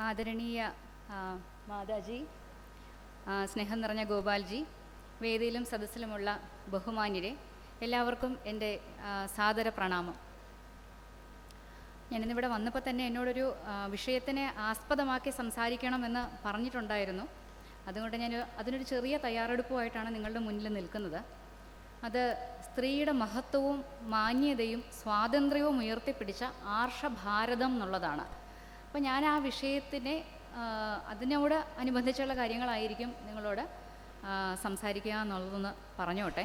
ആദരണീയ മാതാജി, സ്നേഹം നിറഞ്ഞ ഗോപാൽജി, വേദിയിലും സദസ്സിലുമുള്ള ബഹുമാന്യരെ, എല്ലാവർക്കും എൻ്റെ സാദര പ്രണാമം. ഞാനിന്നിവിടെ വന്നപ്പോൾ തന്നെ എന്നോടൊരു വിഷയത്തിനെ ആസ്പദമാക്കി സംസാരിക്കണമെന്ന് പറഞ്ഞിട്ടുണ്ടായിരുന്നു. അതുകൊണ്ട് ഞാൻ അതിനൊരു ചെറിയ തയ്യാറെടുപ്പുമായിട്ടാണ് നിങ്ങളുടെ മുന്നിൽ നിൽക്കുന്നത്. അത് സ്ത്രീയുടെ മഹത്വവും മാന്യതയും സ്വാതന്ത്ര്യവും ഉയർത്തിപ്പിടിച്ച ആർഷഭാരതം എന്നുള്ളതാണ്. അപ്പോൾ ഞാൻ ആ വിഷയത്തിനെ അതിനോട് അനുബന്ധിച്ചുള്ള കാര്യങ്ങളായിരിക്കും നിങ്ങളോട് സംസാരിക്കുക എന്നുള്ളതൊന്ന് പറഞ്ഞോട്ടെ.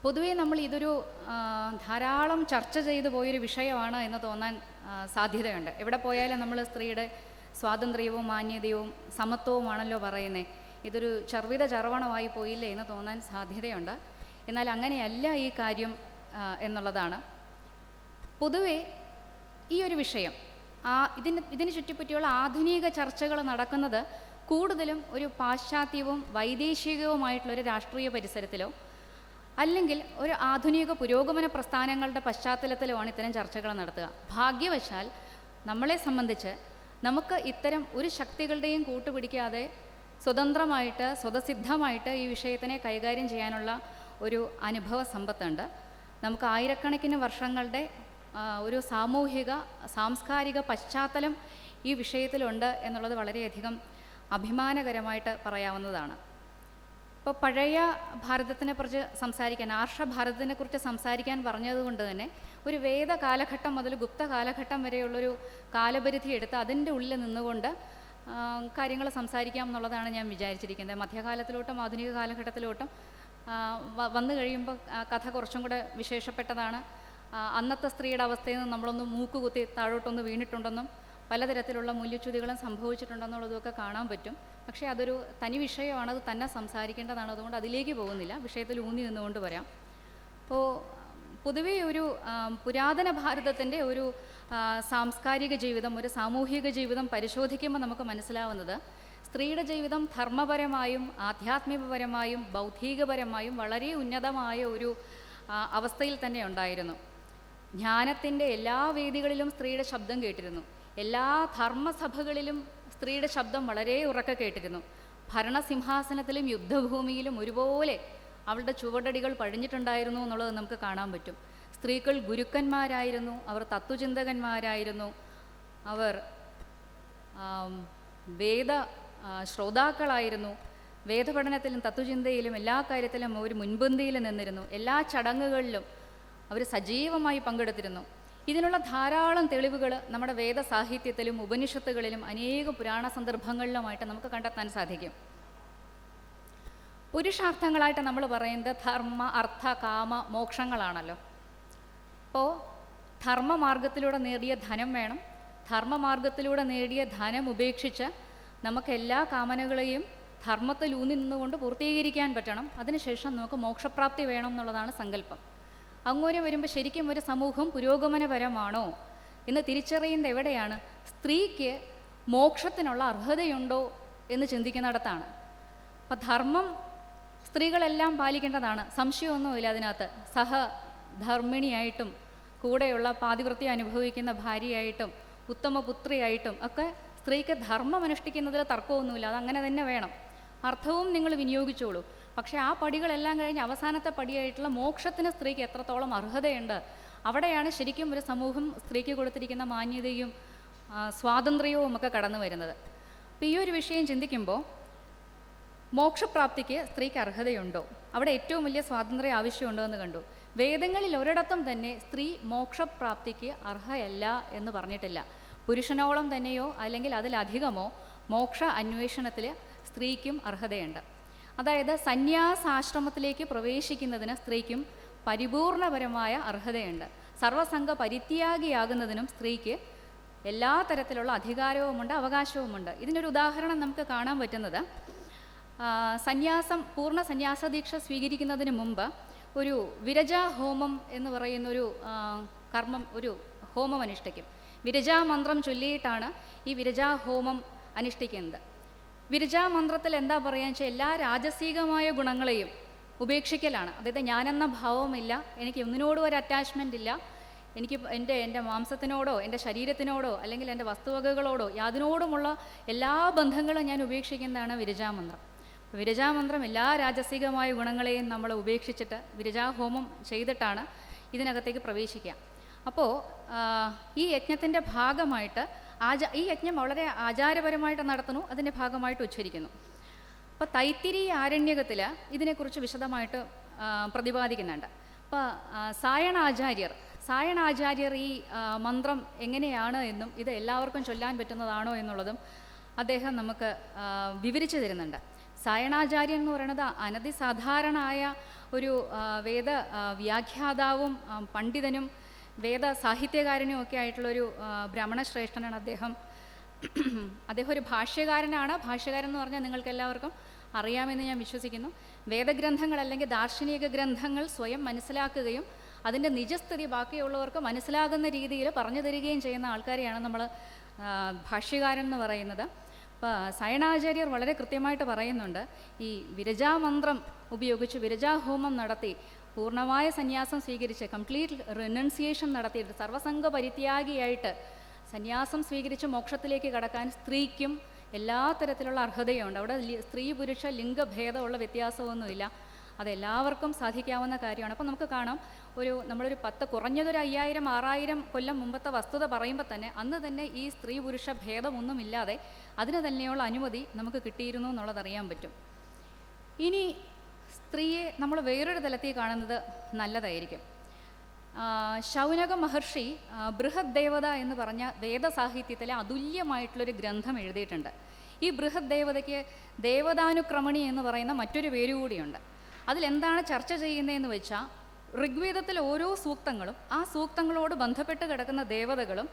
പൊതുവേ നമ്മൾ ഇതൊരു ധാരാളം ചർച്ച ചെയ്തു പോയൊരു വിഷയമാണ് എന്ന് തോന്നാൻ സാധ്യതയുണ്ട്. എവിടെ പോയാലും നമ്മൾ സ്ത്രീയുടെ സ്വാതന്ത്ര്യവും മാന്യതയും സമത്വവുമാണല്ലോ പറയുന്നത്. ഇതൊരു ചർവണമായി പോയില്ലേ എന്ന് തോന്നാൻ സാധ്യതയുണ്ട്. എന്നാൽ അങ്ങനെയല്ല ഈ കാര്യം എന്നുള്ളതാണ്. പൊതുവെ ഈ ഒരു വിഷയം ഇതിന് ചുറ്റിപ്പറ്റിയുള്ള ആധുനിക ചർച്ചകൾ നടക്കുന്നത് കൂടുതലും ഒരു പാശ്ചാത്യവും വൈദേശികവുമായിട്ടുള്ളൊരു രാഷ്ട്രീയ പരിസരത്തിലോ അല്ലെങ്കിൽ ഒരു ആധുനിക പുരോഗമന പ്രസ്ഥാനങ്ങളുടെ പശ്ചാത്തലത്തിലുമാണ് ഇത്തരം ചർച്ചകൾ നടത്തുക. ഭാഗ്യവശാൽ നമ്മളെ സംബന്ധിച്ച് നമുക്ക് ഇത്തരം ഒരു ശക്തികളുടെയും കൂട്ടുപിടിക്കാതെ സ്വതന്ത്രമായിട്ട് സ്വതസിദ്ധമായിട്ട് ഈ വിഷയത്തിനെ കൈകാര്യം ചെയ്യാനുള്ള ഒരു അനുഭവ സമ്പത്തുണ്ട്. നമുക്ക് ആയിരക്കണക്കിന് വർഷങ്ങളുടെ ഒരു സാമൂഹിക സാംസ്കാരിക പശ്ചാത്തലം ഈ വിഷയത്തിലുണ്ട് എന്നുള്ളത് വളരെയധികം അഭിമാനകരമായിട്ട് പറയാവുന്നതാണ്. ഇപ്പോൾ പഴയ ഭാരതത്തിനെക്കുറിച്ച് സംസാരിക്കാൻ, ആർഷഭാരതത്തിനെക്കുറിച്ച് സംസാരിക്കാൻ പറഞ്ഞതുകൊണ്ട് തന്നെ ഒരു വേദ കാലഘട്ടം മുതൽ ഗുപ്ത കാലഘട്ടം വരെയുള്ളൊരു കാലപരിധി എടുത്ത് അതിൻ്റെ ഉള്ളിൽ നിന്നുകൊണ്ട് കാര്യങ്ങൾ സംസാരിക്കാം എന്നുള്ളതാണ് ഞാൻ വിചാരിച്ചിരിക്കുന്നത്. മധ്യകാലത്തിലോട്ടും ആധുനിക കാലഘട്ടത്തിലോട്ടും വന്നു കഴിയുമ്പോൾ കഥ കുറച്ചും കൂടെ വിശേഷപ്പെട്ടതാണ്. അന്നത്തെ സ്ത്രീയുടെ അവസ്ഥയിൽ നിന്ന് നമ്മളൊന്ന് മൂക്കുകുത്തി താഴോട്ടൊന്ന് വീണിട്ടുണ്ടെന്നും പലതരത്തിലുള്ള മൂല്യച്യുതികളും സംഭവിച്ചിട്ടുണ്ടെന്നുള്ളതൊക്കെ കാണാൻ പറ്റും. പക്ഷേ അതൊരു തനി വിഷയമാണ്, അത് തന്നെ സംസാരിക്കേണ്ടതാണ്. അതുകൊണ്ട് അതിലേക്ക് പോകുന്നില്ല, വിഷയത്തിൽ ഊന്നി നിന്നുകൊണ്ട് വരാം. അപ്പോൾ പൊതുവേ ഒരു പുരാതന ഭാരതത്തിൻ്റെ ഒരു സാംസ്കാരിക ജീവിതം, ഒരു സാമൂഹിക ജീവിതം പരിശോധിക്കുമ്പോൾ നമുക്ക് മനസ്സിലാവുന്നത് സ്ത്രീയുടെ ജീവിതം ധർമ്മപരമായും ആധ്യാത്മികപരമായും ബൗദ്ധികപരമായും വളരെ ഉന്നതമായ ഒരു അവസ്ഥയിൽ തന്നെ ഉണ്ടായിരുന്നു. ജ്ഞാനത്തിൻ്റെ എല്ലാ വേദികളിലും സ്ത്രീയുടെ ശബ്ദം കേട്ടിരുന്നു. എല്ലാ ധർമ്മസഭകളിലും സ്ത്രീയുടെ ശബ്ദം വളരെ ഉറക്കെ കേട്ടിരുന്നു. ഭരണസിംഹാസനത്തിലും യുദ്ധഭൂമിയിലും ഒരുപോലെ അവളുടെ ചുവടടികൾ പഴിഞ്ഞിട്ടുണ്ടായിരുന്നു എന്നുള്ളത് നമുക്ക് കാണാൻ പറ്റും. സ്ത്രീകൾ ഗുരുക്കന്മാരായിരുന്നു, അവർ തത്വചിന്തകന്മാരായിരുന്നു, അവർ വേദ ശ്രോതാക്കളായിരുന്നു. വേദപഠനത്തിലും തത്വചിന്തയിലും എല്ലാ കാര്യത്തിലും അവർ മുൻപന്തിയിൽ നിന്നിരുന്നു. എല്ലാ ചടങ്ങുകളിലും അവർ സജീവമായി പങ്കെടുത്തിരുന്നു. ഇതിനുള്ള ധാരാളം തെളിവുകൾ നമ്മുടെ വേദസാഹിത്യത്തിലും ഉപനിഷത്തുകളിലും അനേക പുരാണ സന്ദർഭങ്ങളിലുമായിട്ട് നമുക്ക് കണ്ടെത്താൻ സാധിക്കും. പുരുഷാർത്ഥങ്ങളായിട്ട് നമ്മൾ പറയുന്നത് ധർമ്മ, അർത്ഥ, കാമ, മോക്ഷങ്ങളാണല്ലോ. അപ്പോൾ ധർമ്മമാർഗത്തിലൂടെ നേടിയ ധനം വേണം. ധർമ്മമാർഗത്തിലൂടെ നേടിയ ധനം ഉപേക്ഷിച്ച് നമുക്ക് എല്ലാ കാമനകളെയും ധർമ്മത്തിൽ ഊന്നി നിന്നുകൊണ്ട് പൂർത്തീകരിക്കാൻ പറ്റണം. അതിനുശേഷം നമുക്ക് മോക്ഷപ്രാപ്തി വേണം എന്നുള്ളതാണ് സങ്കല്പം. അങ്ങനെ വരുമ്പോൾ ശരിക്കും ഒരു സമൂഹം പുരോഗമനപരമാണോ എന്ന് തിരിച്ചറിയുന്നത് എവിടെയാണ്? സ്ത്രീക്ക് മോക്ഷത്തിനുള്ള അർഹതയുണ്ടോ എന്ന് ചിന്തിക്കുന്നിടത്താണ്. അപ്പം ധർമ്മം സ്ത്രീകളെല്ലാം പാലിക്കേണ്ടതാണ്, സംശയമൊന്നുമില്ല അതിനകത്ത്. സഹധർമ്മിണിയായിട്ടും കൂടെയുള്ള പാതിവൃത്യം അനുഭവിക്കുന്ന ഭാര്യയായിട്ടും ഉത്തമ പുത്രിയായിട്ടും ഒക്കെ സ്ത്രീക്ക് ധർമ്മം അനുഷ്ഠിക്കുന്നതിൽ തർക്കമൊന്നുമില്ല, അതങ്ങനെ തന്നെ വേണം. അർത്ഥവും നിങ്ങൾ വിനിയോഗിച്ചോളൂ. പക്ഷേ ആ പടികളെല്ലാം കഴിഞ്ഞ് അവസാനത്തെ പടിയായിട്ടുള്ള മോക്ഷത്തിന് സ്ത്രീക്ക് എത്രത്തോളം അർഹതയുണ്ട്, അവിടെയാണ് ശരിക്കും ഒരു സമൂഹം സ്ത്രീക്ക് കൊടുത്തിരിക്കുന്ന മാന്യതയും സ്വാതന്ത്ര്യവും ഒക്കെ കടന്നു വരുന്നത്. അപ്പോൾ ഈ ഒരു വിഷയം ചിന്തിക്കുമ്പോൾ മോക്ഷപ്രാപ്തിക്ക് സ്ത്രീക്ക് അർഹതയുണ്ടോ, അവിടെ ഏറ്റവും വലിയ സ്വാതന്ത്ര്യം ആവശ്യമുണ്ടോ എന്ന് കണ്ടു. വേദങ്ങളിൽ ഒരിടത്തും തന്നെ സ്ത്രീ മോക്ഷപ്രാപ്തിക്ക് അർഹയല്ല എന്ന് പറഞ്ഞിട്ടില്ല. പുരുഷനോളം തന്നെയോ അല്ലെങ്കിൽ അതിലധികമോ മോക്ഷ അന്വേഷണത്തിൽ സ്ത്രീക്കും അർഹതയുണ്ട്. അതായത് സന്യാസാശ്രമത്തിലേക്ക് പ്രവേശിക്കുന്നതിന് സ്ത്രീക്കും പരിപൂർണപരമായ അർഹതയുണ്ട്. സർവസംഘ പരിത്യാഗിയാകുന്നതിനും സ്ത്രീക്ക് എല്ലാ തരത്തിലുള്ള അധികാരവുമുണ്ട്, അവകാശവുമുണ്ട്. ഇതിനൊരു ഉദാഹരണം നമുക്ക് കാണാൻ പറ്റുന്നത്, പൂർണ്ണ സന്യാസദീക്ഷ സ്വീകരിക്കുന്നതിന് മുമ്പ് ഒരു വിരജാ ഹോമം എന്ന് പറയുന്നൊരു കർമ്മം, ഒരു ഹോമം അനുഷ്ഠിക്കും. വിരജാ മന്ത്രം ചൊല്ലിയിട്ടാണ് ഈ വിരജാ ഹോമം അനുഷ്ഠിക്കുന്നത്. വിരജാ മന്ത്രത്തിൽ എന്താ പറയുക വെച്ചാൽ എല്ലാ രാജസീകമായ ഗുണങ്ങളെയും ഉപേക്ഷിക്കലാണ്. അതായത് ഞാനെന്ന ഭാവമില്ല, എനിക്ക് ഒന്നിനോടും ഒരു അറ്റാച്ച്മെൻ്റ് ഇല്ല, എനിക്ക് എൻ്റെ മാംസത്തിനോടോ എൻ്റെ ശരീരത്തിനോടോ അല്ലെങ്കിൽ എൻ്റെ വസ്തുവകകളോടോ യാതിനോടുമുള്ള എല്ലാ ബന്ധങ്ങളും ഞാൻ ഉപേക്ഷിക്കുന്നതാണ് വിരജാമന്ത്രം. വിരജാമന്ത്രം എല്ലാ രാജസികമായ ഗുണങ്ങളെയും നമ്മൾ ഉപേക്ഷിച്ചിട്ട് വിരജാഹോമം ചെയ്തിട്ടാണ് ഇതിനകത്തേക്ക് പ്രവേശിക്കുക. അപ്പോൾ ഈ യജ്ഞത്തിൻ്റെ ഭാഗമായിട്ട് ഈ യജ്ഞം വളരെ ആചാരപരമായിട്ട് നടത്തുന്നു, അതിൻ്റെ ഭാഗമായിട്ട് ഉച്ചരിക്കുന്നു. അപ്പോൾ തൈത്തിരീയ ആരണ്യകത്തിൽ ഇതിനെക്കുറിച്ച് വിശദമായിട്ട് പ്രതിപാദിക്കുന്നുണ്ട്. അപ്പോൾ സായണാചാര്യർ ഈ മന്ത്രം എങ്ങനെയാണ് എന്നും ഇത് എല്ലാവർക്കും ചൊല്ലാൻ പറ്റുന്നതാണോ എന്നുള്ളതും അദ്ദേഹം നമുക്ക് വിവരിച്ചു തരുന്നുണ്ട്. സായണാചാര്യൻ എന്ന് പറയുന്നത് അനതിസാധാരണമായ ഒരു വേദ വ്യാഖ്യാതാവും പണ്ഡിതനും വേദ സാഹിത്യകാരനും ഒക്കെ ആയിട്ടുള്ളൊരു ബ്രാഹ്മണ ശ്രേഷ്ഠനാണ് അദ്ദേഹം. ഒരു ഭാഷ്യകാരനാണ്. ഭാഷ്യകാരൻ എന്ന് പറഞ്ഞാൽ നിങ്ങൾക്ക് എല്ലാവർക്കും അറിയാമെന്ന് ഞാൻ വിശ്വസിക്കുന്നു. വേദഗ്രന്ഥങ്ങൾ അല്ലെങ്കിൽ ദാർശനിക ഗ്രന്ഥങ്ങൾ സ്വയം മനസ്സിലാക്കുകയും അതിൻ്റെ നിജസ്ഥിതി ബാക്കിയുള്ളവർക്ക് മനസ്സിലാകുന്ന രീതിയിൽ പറഞ്ഞു തരികയും ചെയ്യുന്ന ആൾക്കാരെയാണ് നമ്മൾ ഭാഷ്യകാരൻ എന്ന് പറയുന്നത്. അപ്പോൾ സായണാചാര്യർ വളരെ കൃത്യമായിട്ട് പറയുന്നുണ്ട്, ഈ വിരജാമന്ത്രം ഉപയോഗിച്ച് വിരജാഹോമം നടത്തി പൂർണ്ണമായ സന്യാസം സ്വീകരിച്ച് കംപ്ലീറ്റ് റിനൗൺസിയേഷൻ നടത്തിയിട്ട് സർവസംഘ പരിത്യാഗിയായിട്ട് സന്യാസം സ്വീകരിച്ച് മോക്ഷത്തിലേക്ക് കടക്കാൻ സ്ത്രീക്കും എല്ലാ തരത്തിലുള്ള അർഹതയുണ്ട്. അവിടെ സ്ത്രീ പുരുഷ ലിംഗഭേദമുള്ള വ്യത്യാസമൊന്നുമില്ല, അതെല്ലാവർക്കും സാധിക്കാവുന്ന കാര്യമാണ്. അപ്പോൾ നമുക്ക് കാണാം, നമ്മളൊരു കുറഞ്ഞതൊരു 5000-6000 കൊല്ലം മുമ്പത്തെ വസ്തുത പറയുമ്പോൾ തന്നെ അന്ന് തന്നെ ഈ സ്ത്രീ പുരുഷ ഭേദമൊന്നുമില്ലാതെ അതിന് തന്നെയുള്ള അനുമതി നമുക്ക് കിട്ടിയിരുന്നു എന്നുള്ളതറിയാൻ പറ്റും. ഇനി സ്ത്രീയെ നമ്മൾ വേറൊരു തലത്തിൽ കാണുന്നത് നല്ലതായിരിക്കും. ശൗനക മഹർഷി ബൃഹത് ദേവത എന്ന് പറഞ്ഞ വേദസാഹിത്യത്തിലെ അതുല്യമായിട്ടുള്ളൊരു ഗ്രന്ഥം എഴുതിയിട്ടുണ്ട്. ഈ ബൃഹത് ദേവതയ്ക്ക് ദേവതാനുക്രമണി എന്ന് പറയുന്ന മറ്റൊരു പേര് കൂടിയുണ്ട്. അതിലെന്താണ് ചർച്ച ചെയ്യുന്നതെന്ന് വെച്ചാൽ, ഋഗ്വേദത്തിലെ ഓരോ സൂക്തങ്ങളും ആ സൂക്തങ്ങളോട് ബന്ധപ്പെട്ട് കിടക്കുന്ന ദേവതകളും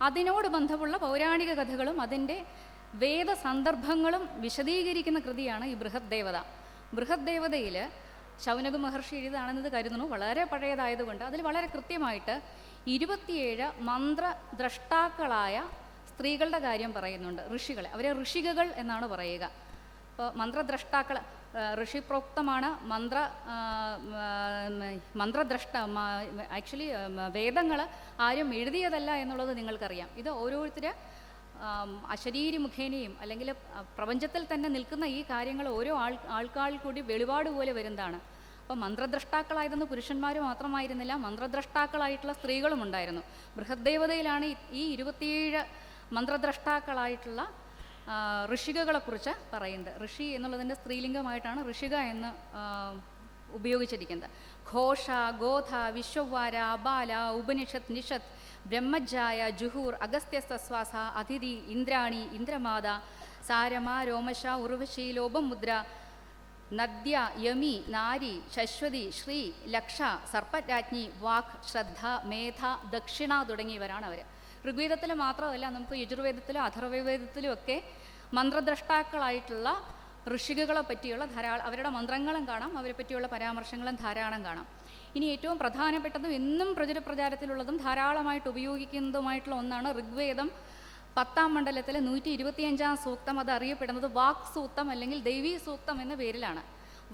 അതിനോട് ബന്ധമുള്ള പൗരാണിക കഥകളും അതിൻ്റെ വേദസന്ദർഭങ്ങളും വിശദീകരിക്കുന്ന കൃതിയാണ് ഈ ബൃഹത് ദേവത. ബൃഹത് ദേവതയിൽ ശൗനക മഹർഷി എഴുതാണെന്നത് കരുതുന്നു, വളരെ പഴയതായതുകൊണ്ട് അതിൽ വളരെ കൃത്യമായിട്ട് 27 മന്ത്രദ്രഷ്ടാക്കളായ സ്ത്രീകളുടെ കാര്യം പറയുന്നുണ്ട്. ഋഷികളെ, അവരെ ഋഷികകൾ എന്നാണ് പറയുക. അപ്പോൾ മന്ത്രദ്രഷ്ടാക്കൾ ഋഷിപ്രോക്തമാണ്. ആക്ച്വലി വേദങ്ങൾ ആരും എഴുതിയതല്ല എന്നുള്ളത് നിങ്ങൾക്കറിയാം. ഇത് ഓരോരുത്തർ അശരീരി മുഖേനയും അല്ലെങ്കിൽ പ്രപഞ്ചത്തിൽ തന്നെ നിൽക്കുന്ന ഈ കാര്യങ്ങൾ ഓരോ ആൾക്കാൾ കൂടി വെളിപാട് പോലെ വരുന്നതാണ്. അപ്പോൾ മന്ത്രദ്രഷ്ടാക്കളായതെന്ന് പുരുഷന്മാർ മാത്രമായിരുന്നില്ല, മന്ത്രദ്രഷ്ടാക്കളായിട്ടുള്ള സ്ത്രീകളും ഉണ്ടായിരുന്നു. ബൃഹദ്ദേവതയിലാണ് ഈ 27 മന്ത്രദ്രഷ്ടാക്കളായിട്ടുള്ള ഋഷികകളെക്കുറിച്ച് പറയുന്നത്. ഋഷി എന്നുള്ളതിൻ്റെ സ്ത്രീലിംഗമായിട്ടാണ് ഋഷിക എന്ന് ഉപയോഗിച്ചിരിക്കുന്നത്. ഘോഷ, ഗോധ, വിശ്വവാര, അബാല, ഉപനിഷത്ത്, നിഷത്ത്, ബ്രഹ്മജായ, ജുഹൂർ, അഗസ്ത്യസ്തസ്വാസ, അതിഥി, ഇന്ദ്രാണി, ഇന്ദ്രമാത, സാരമ, രോമശ, ഉർവശി, ലോപമുദ്ര, നദ്യ, യമി, നാരി, ശശ്വതി, ശ്രീ, ലക്ഷ, സർപ്പരാജ്ഞി, വാക്, ശ്രദ്ധ, മേധ, ദക്ഷിണ തുടങ്ങിയവരാണ് അവർ. ഋഗ്വേദത്തിൽ മാത്രമല്ല, നമുക്ക് യജുർവേദത്തിലും അഥർവവേദത്തിലും ഒക്കെ മന്ത്രദ്രഷ്ടാക്കളായിട്ടുള്ള ഋഷികകളെ പറ്റിയുള്ള അവരുടെ മന്ത്രങ്ങളും കാണാം, അവരെ പറ്റിയുള്ള പരാമർശങ്ങളും ധാരാളം കാണാം. ഇനി ഏറ്റവും പ്രധാനപ്പെട്ടതും എന്നും പ്രചാരത്തിലുള്ളതും ധാരാളമായിട്ട് ഉപയോഗിക്കുന്നതുമായിട്ടുള്ള ഒന്നാണ് ഋഗ്വേദം 10ാം മണ്ഡലത്തിലെ 125ാം സൂക്തം. അത് അറിയപ്പെടുന്നത് വാക് സൂക്തം അല്ലെങ്കിൽ ദേവീ സൂക്തം എന്ന പേരിലാണ്.